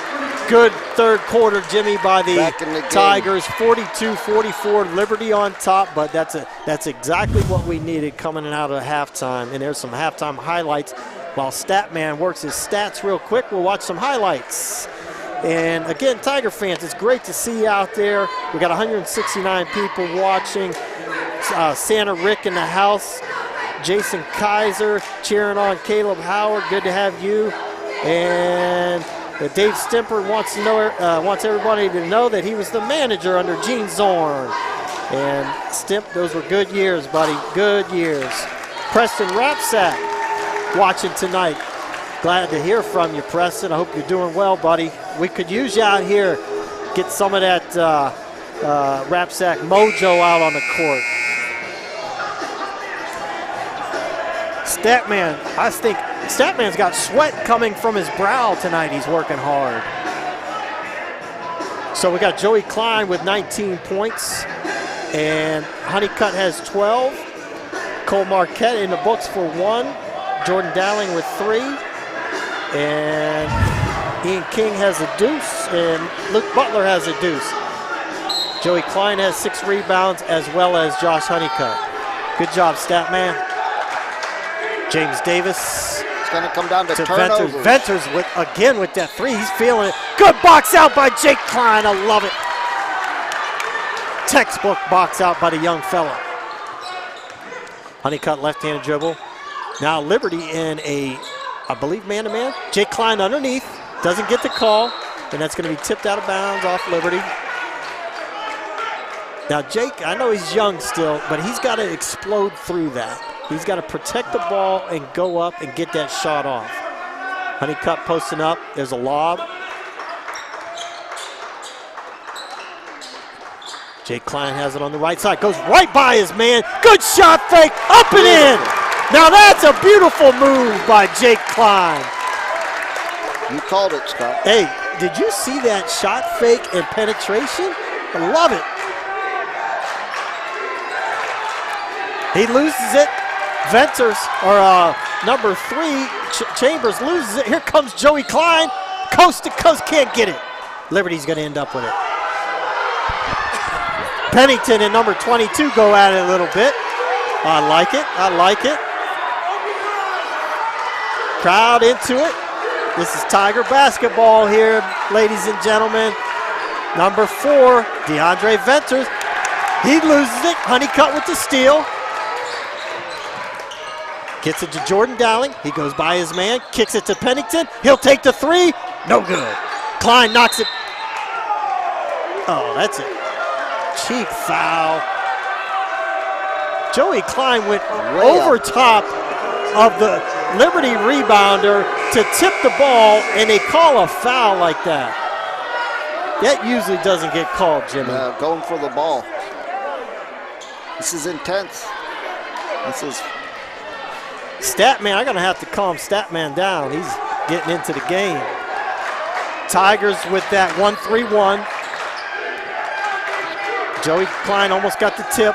Good third quarter, Jimmy, by the Tigers. 42-44, Liberty on top, but that's exactly what we needed coming out of halftime. And there's some halftime highlights. While Statman works his stats real quick, we'll watch some highlights. And again, Tiger fans, it's great to see you out there. We got 169 people watching. Santa Rick in the house. Jason Kaiser cheering on Caleb Howard. Good to have you. And Dave Stemper wants everybody to know that he was the manager under Gene Zorn. And Stimp, those were good years, buddy. Good years. Preston Rapsack watching tonight. Glad to hear from you, Preston. I hope you're doing well, buddy. We could use you out here. Get some of that Rapsack mojo out on the court. Statman, I think Statman's got sweat coming from his brow tonight. He's working hard. So we got Joey Klein with 19 points, and Honeycutt has 12. Cole Marquette in the books for 1. Jordan Dowling with 3. And Ian King has a deuce, and Luke Butler has a deuce. Joey Klein has 6 rebounds, as well as Josh Honeycutt. Good job, Statman. James Davis. It's going to come down to turnovers. Venters with that 3. He's feeling it. Good box out by Jake Klein. I love it. Textbook box out by the young fella. Honeycutt left-handed dribble. Now Liberty in a, I believe, man-to-man. Jake Klein underneath. Doesn't get the call. And that's going to be tipped out of bounds off Liberty. Now Jake, I know he's young still, but he's got to explode through that. He's got to protect the ball and go up and get that shot off. Honeycutt posting up. There's a lob. Jake Klein has it on the right side. Goes right by his man. Good shot fake. Up and in. Now that's a beautiful move by Jake Klein. You called it, Scott. Hey, did you see that shot fake and penetration? I love it. He loses it. Venters, or number 3, Chambers loses it. Here comes Joey Klein. Coast to coast, can't get it. Liberty's going to end up with it. Pennington and number 22 go at it a little bit. I like it. I like it. Crowd into it. This is Tiger basketball here, ladies and gentlemen. Number 4, DeAndre Venters. He loses it. Honeycutt with the steal. Gets it to Jordan Dowling. He goes by his man, kicks it to Pennington. He'll take the 3. No good. Klein knocks it. Oh, that's a cheap foul. Joey Klein went over top of the Liberty rebounder to tip the ball, and they call a foul like that. That usually doesn't get called, Jimmy. Going for the ball. This is intense. This is... Statman, I'm going to have to calm Statman down. He's getting into the game. Tigers with that 1-3-1. Joey Klein almost got the tip.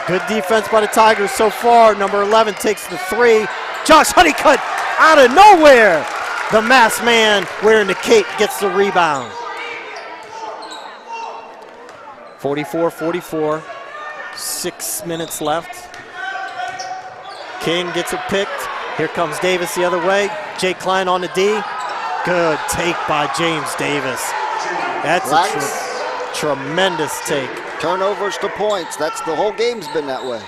Good defense by the Tigers so far. Number 11 takes the 3. Josh Honeycutt out of nowhere. The masked man wearing the cape gets the rebound. 44-44. 6 minutes left. King gets it picked. Here comes Davis the other way. Jake Klein on the D. Good take by James Davis. That's a tremendous take. Turnovers to points. That's the whole game's been that way.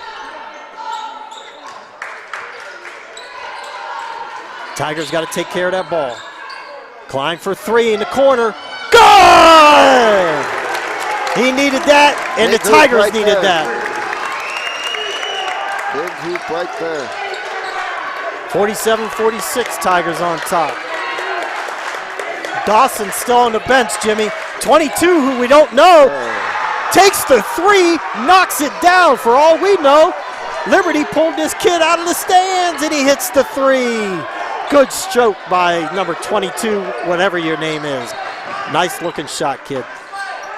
Tigers got to take care of that ball. Klein for 3 in the corner. Good! He needed that, and the Tigers needed that. Big hoop right there. 47-46, Tigers on top. Dawson still on the bench, Jimmy. 22, who we don't know, takes the 3, knocks it down. For all we know, Liberty pulled this kid out of the stands, and he hits the 3. Good stroke by number 22, whatever your name is. Nice looking shot, kid.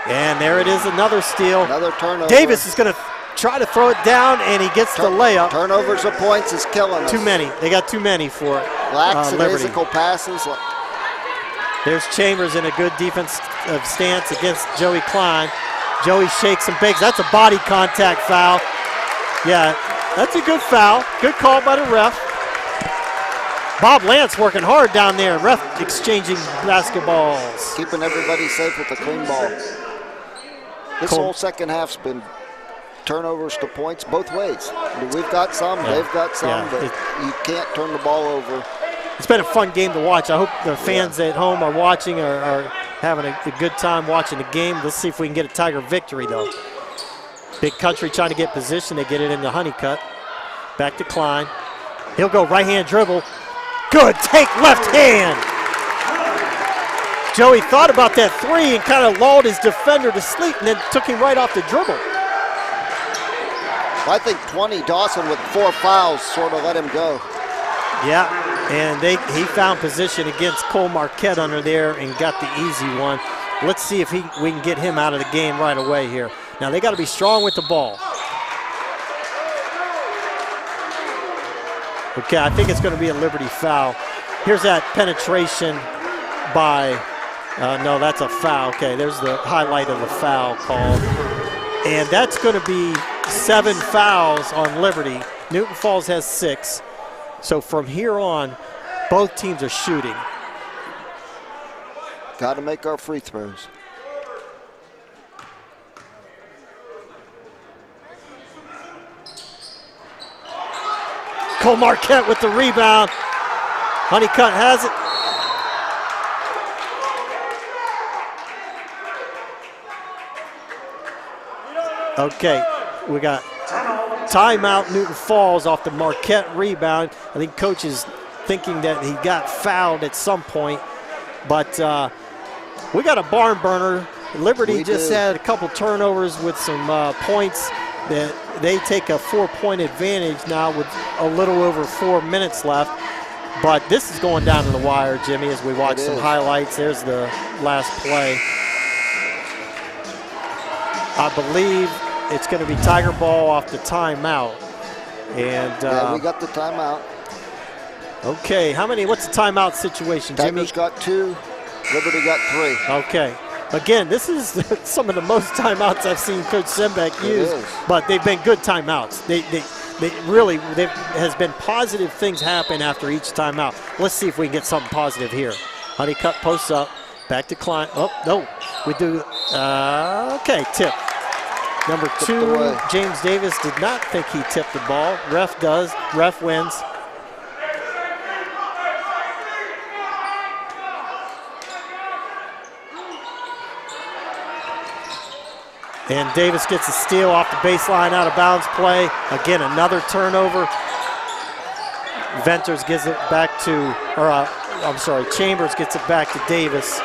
And there it is, another steal. Another turnover. Davis is going to try to throw it down, and he gets the layup. Turnovers of points is killing us. Too many. They got too many for lackadaisical passes. There's Chambers in a good defensive stance against Joey Klein. Joey shakes and bakes. That's a body contact foul. Yeah, that's a good foul. Good call by the ref. Bob Lance working hard down there. Ref exchanging basketballs. Keeping everybody safe with the clean ball. This whole second half's been turnovers to points both ways. We've got some, they've got some, but you can't turn the ball over. It's been a fun game to watch. I hope the fans at home are watching, are having a good time watching the game. Let's see if we can get a Tiger victory, though. Big Country trying to get position. They get it into Honeycutt. Back to Klein. He'll go right-hand dribble. Good take, left hand. Joey thought about that three and kind of lulled his defender to sleep and then took him right off the dribble. I think 20, Dawson with 4 fouls sort of let him go. Yeah, and he found position against Cole Marquette under there and got the easy one. Let's see if we can get him out of the game right away here. Now they got to be strong with the ball. Okay, I think it's going to be a Liberty foul. Here's that penetration by, no, that's a foul. Okay, there's the highlight of the foul called. And that's going to be 7 fouls on Liberty. Newton Falls has 6. So from here on, both teams are shooting. Got to make our free throws. Cole Marquette with the rebound. Honeycutt has it. Okay, we got timeout Newton Falls off the Marquette rebound. I think coach is thinking that he got fouled at some point, but we got a barn burner. Liberty just had a couple turnovers with some points. That they take a 4-point advantage now with a little over 4 minutes left. But this is going down to the wire, Jimmy, as we watch some highlights. There's the last play. I believe it's going to be Tiger ball off the timeout. And yeah, we got the timeout. Okay, what's the timeout situation, Jimmy? Tigers got 2, Liberty got 3. Okay. Again, this is some of the most timeouts I've seen Coach Sembeck use, but they've been good timeouts. They really has been positive things happen after each timeout. Let's see if we can get something positive here. Honeycutt posts up, back to Klein. Oh, no, we do, okay, tip. Number 2, James Davis did not think he tipped the ball. Ref does, ref wins. And Davis gets a steal off the baseline, out of bounds play. Again, another turnover. Venters gives it back to, Chambers gets it back to Davis.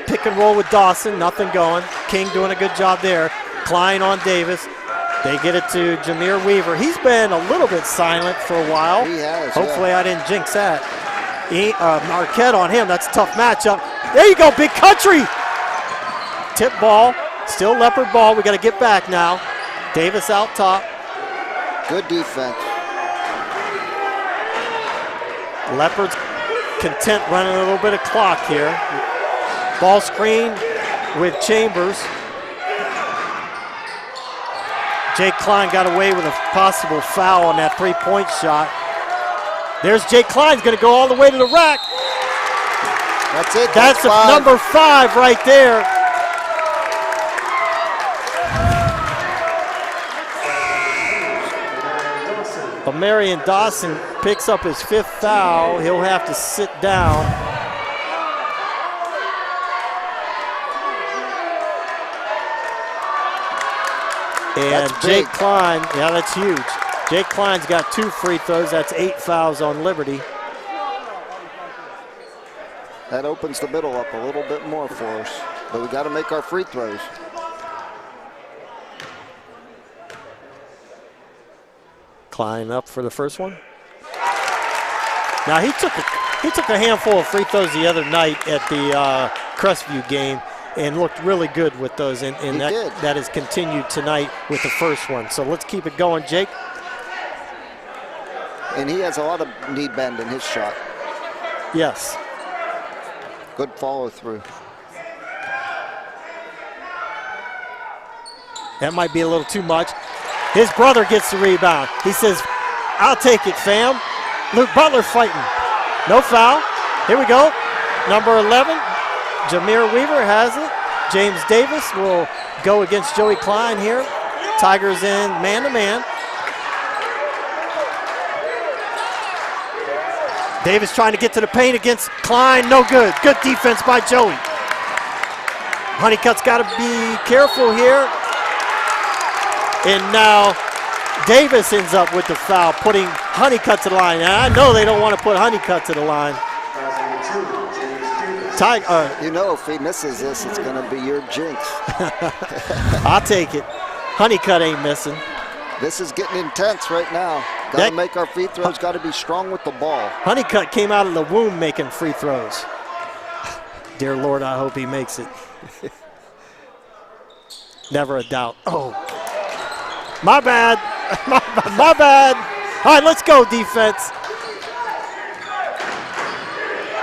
Pick and roll with Dawson, nothing going. King doing a good job there. Klein on Davis. They get it to Jameer Weaver. He's been a little bit silent for a while. He has, hopefully I didn't jinx that. Marquette on him, that's a tough matchup. There you go, Big Country. Tip ball, still Leopard ball. We got to get back now. Davis out top. Good defense. Leopards content running a little bit of clock here. Ball screen with Chambers. Jake Klein got away with a possible foul on that 3-point shot. There's Jake Klein's going to go all the way to the rack. That's it. That's number 5 right there. Marion Dawson picks up his 5th foul. He'll have to sit down. And Jake Klein, yeah, that's huge. Jake Klein's got 2 free throws. That's 8 fouls on Liberty. That opens the middle up a little bit more for us. But we got to make our free throws. Klein up for the first one. Now he took a handful of free throws the other night at the Crestview game and looked really good with those, and that has continued tonight with the first one. So let's keep it going, Jake. And he has a lot of knee bend in his shot. Yes. Good follow through. That might be a little too much. His brother gets the rebound. He says, I'll take it, fam. Luke Butler fighting. No foul. Here we go. Number 11, Jameer Weaver has it. James Davis will go against Joey Klein here. Tigers in man-to-man. Davis trying to get to the paint against Klein. No good. Good defense by Joey. Honeycutt's got to be careful here. And now Davis ends up with the foul, putting Honeycutt to the line. And I know they don't want to put Honeycutt to the line. You know, if he misses this, it's going to be your jinx. I'll take it. Honeycutt ain't missing. This is getting intense right now. Got to make our free throws, got to be strong with the ball. Honeycutt came out of the womb making free throws. Dear Lord, I hope he makes it. Never a doubt. Oh, my bad. My bad. All right, let's go, defense.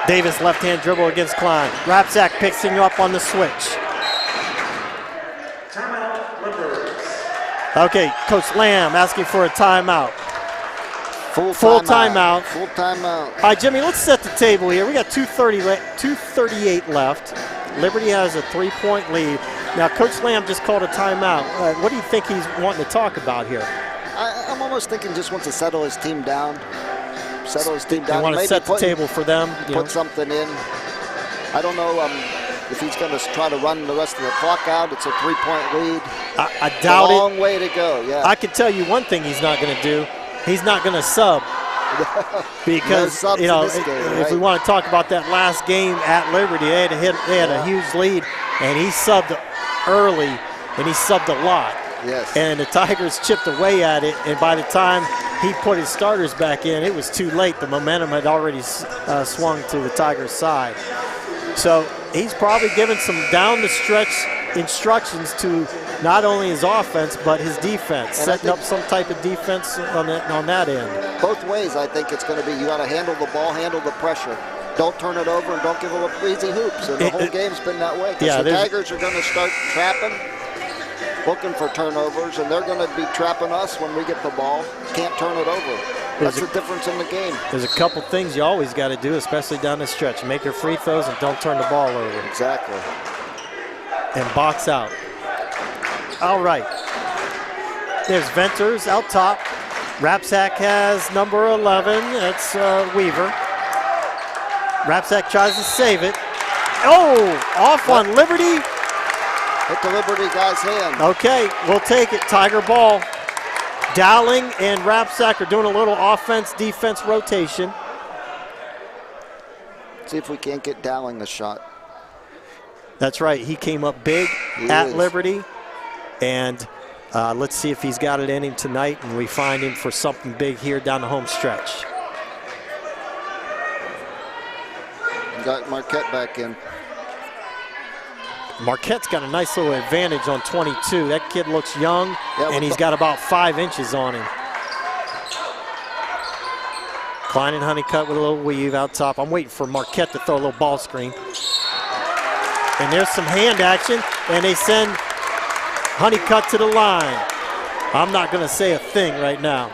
Davis left-hand dribble against Klein. Rapsack picks him up on the switch. Timeout, Leopards. Okay, Coach Lamb asking for a timeout. Full timeout. Full timeout. All right, Jimmy, let's set the table here. We got 2:38 left. Liberty has a 3-point lead. Now, Coach Lamb just called a timeout. What do you think he's wanting to talk about here? I'm almost thinking just wants to settle his team down. Settle his team down. You want to set the table for them? Put something in. I don't know if he's going to try to run the rest of the clock out. It's a 3-point lead. I doubt it. A long way to go, yeah. I can tell you one thing he's not going to do. He's not going to sub. Because, if we want to talk about that last game at Liberty, they had a huge lead, and he subbed early, and he subbed a lot. Yes. And the Tigers chipped away at it, and by the time he put his starters back in, it was too late. The momentum had already swung to the Tigers' side. So he's probably given some down-the-stretch instructions to not only his offense, but his defense, setting up some type of defense on that end. Both ways, I think it's going to be you got to handle the ball, handle the pressure. Don't turn it over and don't give up easy hoops. And the whole game's been that way. Because the Tigers are going to start trapping, looking for turnovers, and they're going to be trapping us when we get the ball. Can't turn it over. That's the difference in the game. There's a couple things you always got to do, especially down the stretch. Make your free throws and don't turn the ball over. Exactly. And box out. All right. There's Venters out top. Rapsack has number 11. That's Weaver. Rapsack tries to save it. Oh, off on Liberty. Hit the Liberty guy's hand. Okay, we'll take it. Tiger ball. Dowling and Rapsack are doing a little offense-defense rotation. See if we can't get Dowling a shot. That's right. He came up big at Liberty. And let's see if he's got it in him tonight, and we find him for something big here down the home stretch. Got Marquette back in. Marquette's got a nice little advantage on 22. That kid looks young, and he's got about 5 inches on him. Klein and Honeycutt with a little weave out top. I'm waiting for Marquette to throw a little ball screen. And there's some hand action, and they send Honeycutt to the line. I'm not going to say a thing right now.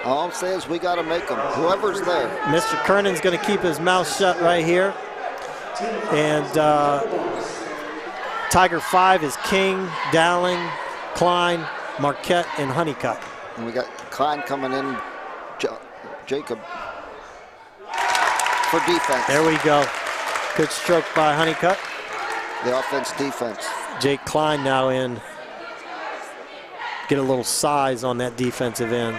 All I'm saying is we got to make them. Whoever's there. Mr. Kernan's going to keep his mouth shut right here. And Tiger 5 is King, Dowling, Klein, Marquette, and Honeycutt. And we got Klein coming in, Jacob, for defense. There we go. Good stroke by Honeycutt. The offense, defense. Jake Klein now in. Get a little size on that defensive end.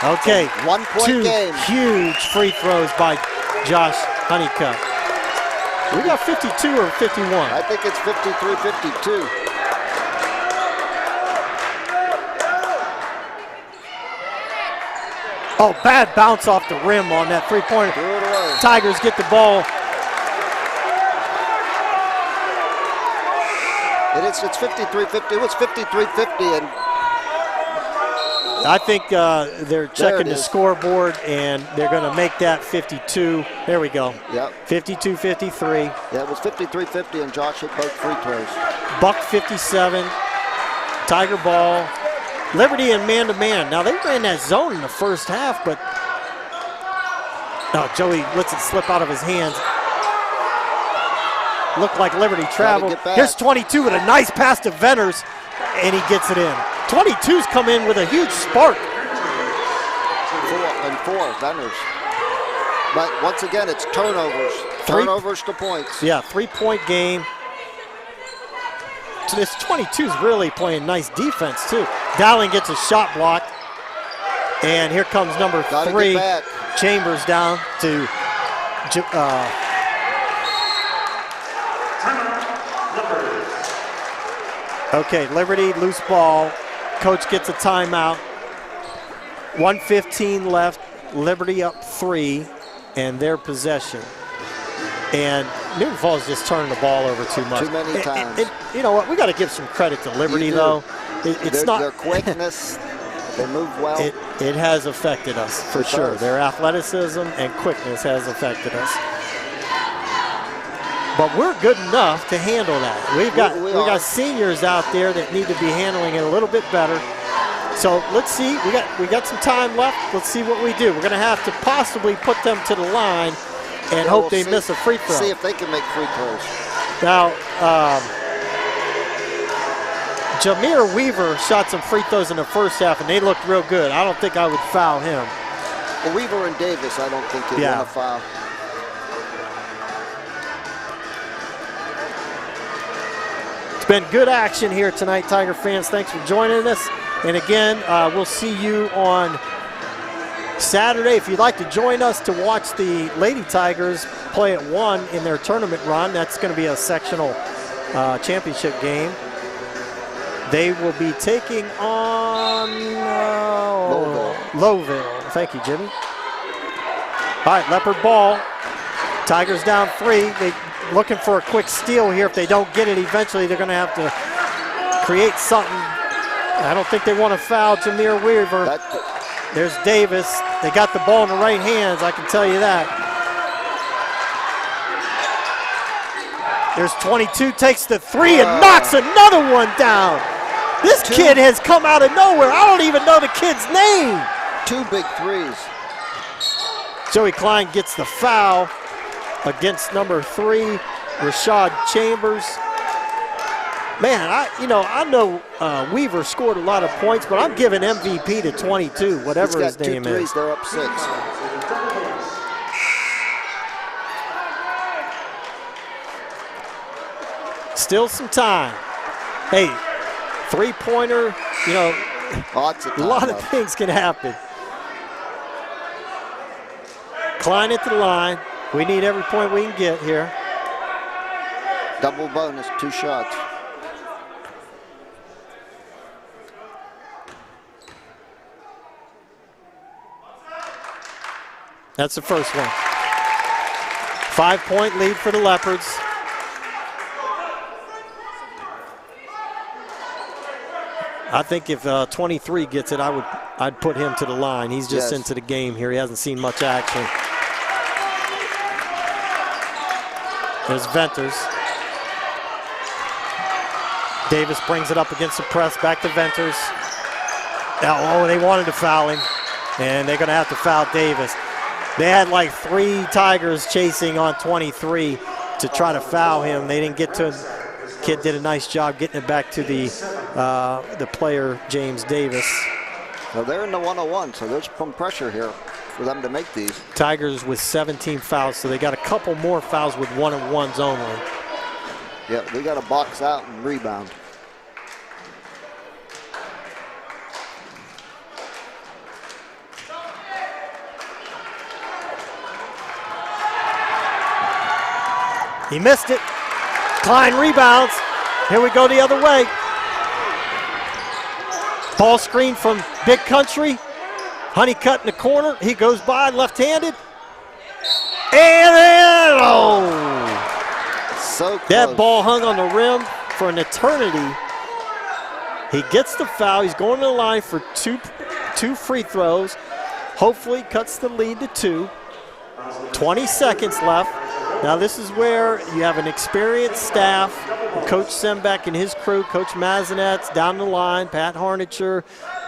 Okay, 1 point two game. Huge free throws by Josh Honeycutt. We got 52 or 51? I think it's 53-52. Oh, bad bounce off the rim on that three-pointer. Threw it away. Tigers get the ball. It's 53-50. It was 53-50, and I think they're checking the scoreboard, and they're going to make that 52. There we go. Yep. 52-53. Yeah, it was 53-50, and Josh hit both free throws. Buck 57. Tiger ball. Liberty and man-to-man. Now, they ran that zone in the first half, but Joey lets it slip out of his hands. Looked like Liberty traveled. Here's 22 with a nice pass to Venters, and he gets it in. 22's come in with a huge spark. 4 Venters. But once again, it's turnovers. Turnovers to points. Yeah, 3-point game. So this 22's really playing nice defense, too. Dowling gets a shot blocked. And here comes number 3. Chambers down to okay, Liberty, loose ball. Coach gets a timeout. 1:15 left. Liberty up 3, and their possession. And Newton Falls just turning the ball over too much. Too many times. You know what? We got to give some credit to Liberty, though. It's not their quickness. They move well. It has affected us for sure. Their athleticism and quickness has affected us. But we're good enough to handle that. We got seniors out there that need to be handling it a little bit better. So let's see. We got some time left. Let's see what we do. We're going to have to possibly put them to the line and hope they miss a free throw. See if they can make free throws. Now, Jameer Weaver shot some free throws in the first half, and they looked real good. I don't think I would foul him. Well, Weaver and Davis, I don't think you want to foul. It's been good action here tonight, Tiger fans. Thanks for joining us. And again, we'll see you on Saturday. If you'd like to join us to watch the Lady Tigers play at 1 in their tournament run, that's going to be a sectional championship game. They will be taking on Lowville. Thank you, Jimmy. All right, Leopard ball. Tigers down 3. They looking for a quick steal here. If they don't get it, eventually they're going to have to create something. I don't think they want to foul Jameer Weaver. There's Davis. They got the ball in the right hands, I can tell you that. There's 22, takes the 3 and knocks another one down. This kid has come out of nowhere. I don't even know the kid's name. 2 big threes. Joey Klein gets the foul against number 3, Rashad Chambers. Man, I know Weaver scored a lot of points, but I'm giving MVP to 22, whatever his name is. He's got 2 threes, they're up 6. Still some time. Hey, 3-pointer, a lot of things can happen. Klein at the line. We need every point we can get here. Double bonus, 2 shots. That's the first one. 5-point lead for the Leopards. I think if 23 gets it, I'd put him to the line. He's just into the game here. He hasn't seen much action. There's Venters. Davis brings it up against the press, back to Venters. Oh, they wanted to foul him, and they're going to have to foul Davis. They had like 3 Tigers chasing on 23 to try to foul him. They didn't get to him. Kid did a nice job getting it back to the player, James Davis. Well, they're in the 101, so there's some pressure here for them to make these. Tigers with 17 fouls, so they got a couple more fouls with 1-on-1s only. Yeah, they got to box out and rebound. He missed it. Klein rebounds. Here we go the other way. Ball screen from Big Country. Honeycutt in the corner. He goes by left-handed. And then, So close. that ball hung on the rim for an eternity. He gets the foul. He's going to the line for two free throws. Hopefully cuts the lead to 2. 20 seconds left. Now this is where you have an experienced staff. Coach Sembeck and his crew, Coach Mazinet's down the line, Pat Harnicher,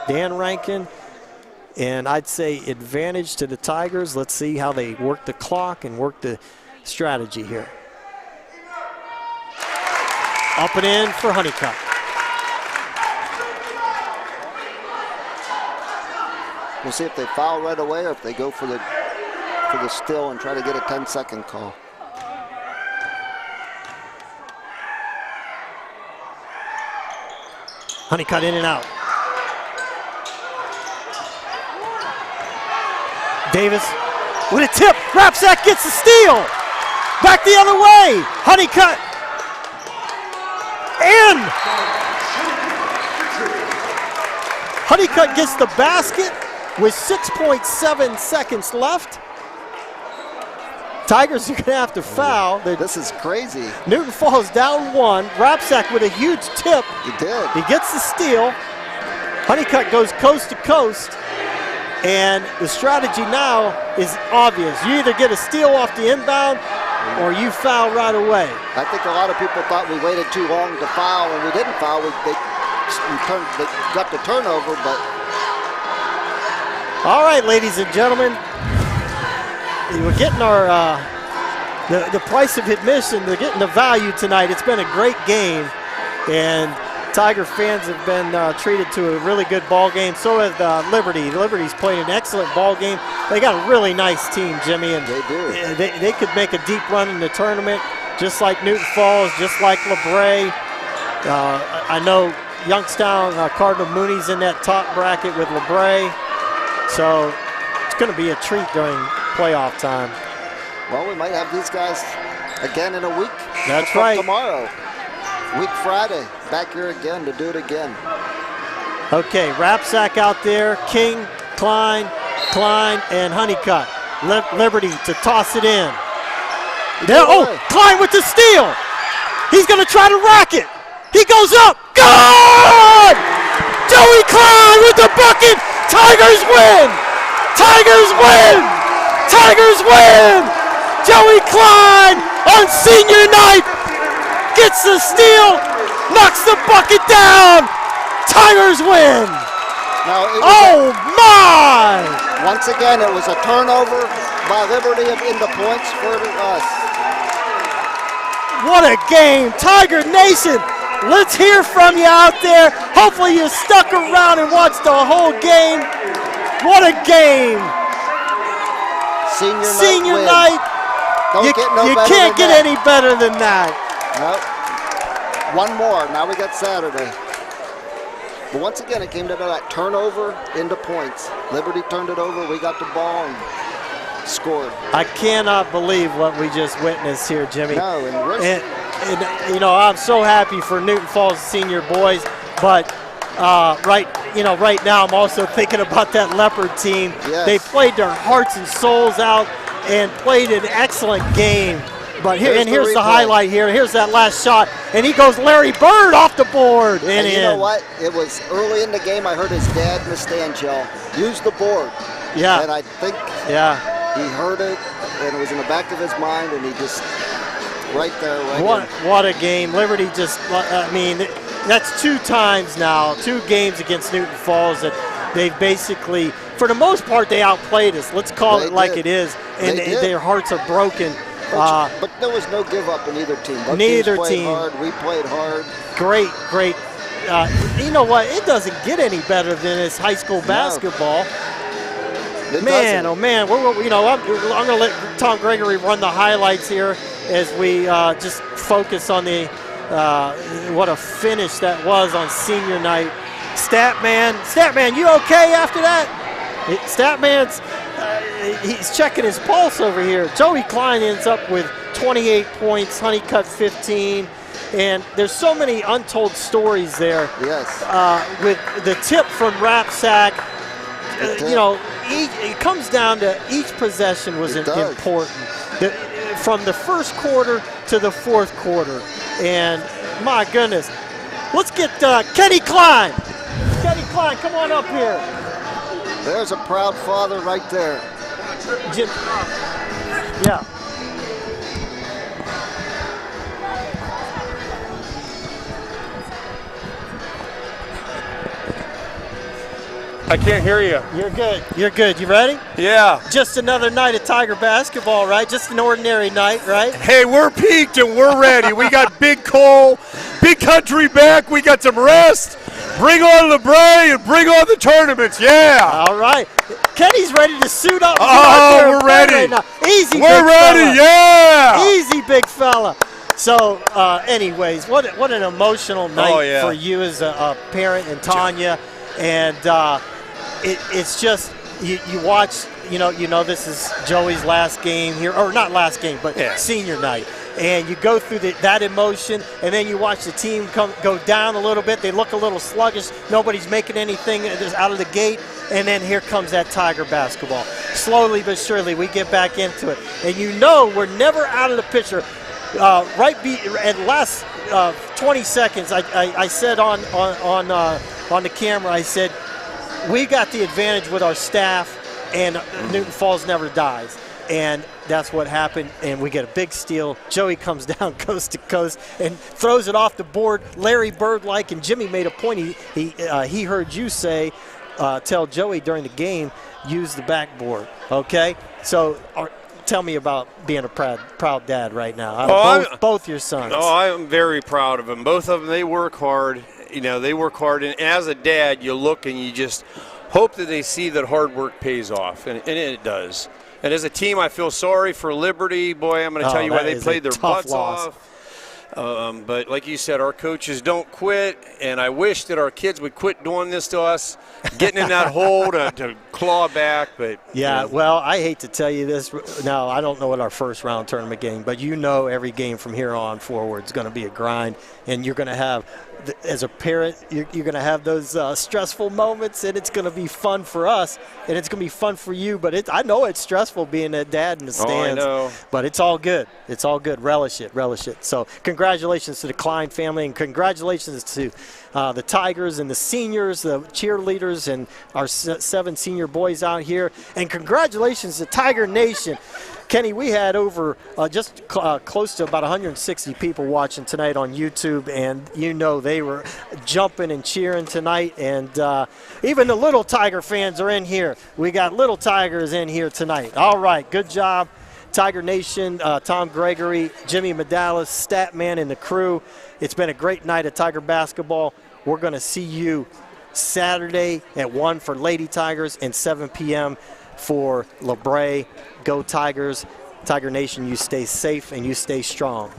Dan Rankin. And I'd say advantage to the Tigers. Let's see how they work the clock and work the strategy here. Up and in for Honeycutt. We'll see if they foul right away or if they go for the steal and try to get a 10-second call. Honeycutt in and out. Davis with a tip. Rapsack gets the steal. Back the other way. Honeycutt. In. Honeycutt gets the basket with 6.7 seconds left. Tigers are going to have to foul. This is crazy. Newton Falls down 1. Rapsack with a huge tip. He did. He gets the steal. Honeycutt goes coast to coast. And the strategy now is obvious. You either get a steal off the inbound or you foul right away. I think a lot of people thought we waited too long to foul, and we didn't foul. They got the turnover, but... All right, ladies and gentlemen. We're getting our the price of admission. They're getting the value tonight. It's been a great game, and Tiger fans have been treated to a really good ball game. So has Liberty. Liberty's played an excellent ball game. They got a really nice team, Jimmy, and they do. They could make a deep run in the tournament, just like Newton Falls, just like LeBray. I know Youngstown, Cardinal Mooney's in that top bracket with LeBray. So it's going to be a treat during playoff time. Well, we might have these guys again in a week. That's right. Tomorrow. Week Friday. Back here again to do it again. Okay, Rapsack out there. King, Klein, and Honeycutt. Liberty to toss it in. There, Klein with the steal. He's going to try to rack it. He goes up. Good! Joey Klein with the bucket. Tigers win! Tigers win! Tigers win! Joey Klein on senior night gets the steal, knocks the bucket down. Tigers win! Now, my! Once again, it was a turnover by Liberty into points for us. What a game. Tiger Nation, let's hear from you out there. Hopefully you stuck around and watched the whole game. What a game. Senior night. You can't get any better than that. Nope. One more. Now we got Saturday. But once again, it came down to that turnover into points. Liberty turned it over. We got the ball and scored. I cannot believe what we just witnessed here, Jimmy. No, and you know, I'm so happy for Newton Falls senior boys, but right now I'm also thinking about that Leopard team. Yes. They played their hearts and souls out and played an excellent game. But here's the highlight here. Here's that last shot, and he goes Larry Bird off the board and in. You know what? It was early in the game. I heard his dad, Miss Stanchell, use the board. Yeah. And I think he heard it, and it was in the back of his mind, and he just right there. What a game! Liberty just, I mean, that's 2 times now, 2 games against Newton Falls that they've basically, for the most part, they outplayed us. Let's call it like it is, and their hearts are broken. But there was no give up in either team. Neither teams played team. hard. We played hard. Great. You know what? It doesn't get any better than this high school basketball. Man, oh man. I'm going to let Tom Gregory run the highlights here as we just focus on the what a finish that was on senior night. Statman, you okay after that? Statman's he's checking his pulse over here. Joey Klein ends up with 28 points, Honeycutt 15, and there's so many untold stories there. Yes. With the tip from Rapsack, it comes down to each possession was important. From the first quarter to the fourth quarter. And my goodness, let's get Kenny Klein. Kenny Klein, come on up here. There's a proud father right there. Jim, yeah. I can't hear you. You're good. You're good. You ready? Yeah. Just another night of Tiger basketball, right? Just an ordinary night, right? Hey, we're peaked and we're ready. We got Big Cole, Big Country back. We got some rest. Bring on LeBray and bring on the tournaments. Yeah. All right. Kenny's ready to suit up. Oh, we're ready. Right now. Easy, we're big ready. Fella. Yeah. Easy, big fella. So, anyways, what an emotional night for you as a parent and Tanya. And it's just you watch. You know this is Joey's last game here, or not last game, but senior night. And you go through that emotion, and then you watch the team go down a little bit. They look a little sluggish. Nobody's making anything out of the gate. And then here comes that Tiger basketball. Slowly but surely, we get back into it. And we're never out of the picture. At last 20 seconds, I said on the camera, I said, we got the advantage with our staff, and Newton Falls never dies. And that's what happened, and we get a big steal. Joey comes down coast to coast and throws it off the board, Larry Bird-like, and Jimmy made a point. He heard you say, tell Joey during the game, use the backboard, okay? So tell me about being a proud dad right now. Both your sons. Oh, I'm very proud of them. Both of them, they work hard. They work hard, and as a dad, you look and you just hope that they see that hard work pays off, and it does. And as a team, I feel sorry for Liberty. Boy, I'm going to tell you why they played their butts off. But like you said, our coaches don't quit, and I wish that our kids would quit doing this to us, getting in that hole to claw back. But well, I hate to tell you this. Now, I don't know what our first round tournament game, but every game from here on forward is going to be a grind, and you're going to have, as a parent, you're going to have those stressful moments, and it's going to be fun for us, and it's going to be fun for you. But I know it's stressful being a dad in the stands. I know. But it's all good. It's all good. Relish it. So congratulations to the Klein family, and congratulations to the Tigers and the seniors, the cheerleaders, and our 7 senior boys out here. And congratulations to Tiger Nation. Kenny, we had over close to about 160 people watching tonight on YouTube, and they were jumping and cheering tonight. And even the little Tiger fans are in here. We got little Tigers in here tonight. All right, good job, Tiger Nation, Tom Gregory, Jimmy Medalis, Statman, and the crew. It's been a great night of Tiger basketball. We're going to see you Saturday at 1 for Lady Tigers and 7 p.m. for LeBray. Go Tigers. Tiger Nation, you stay safe and you stay strong.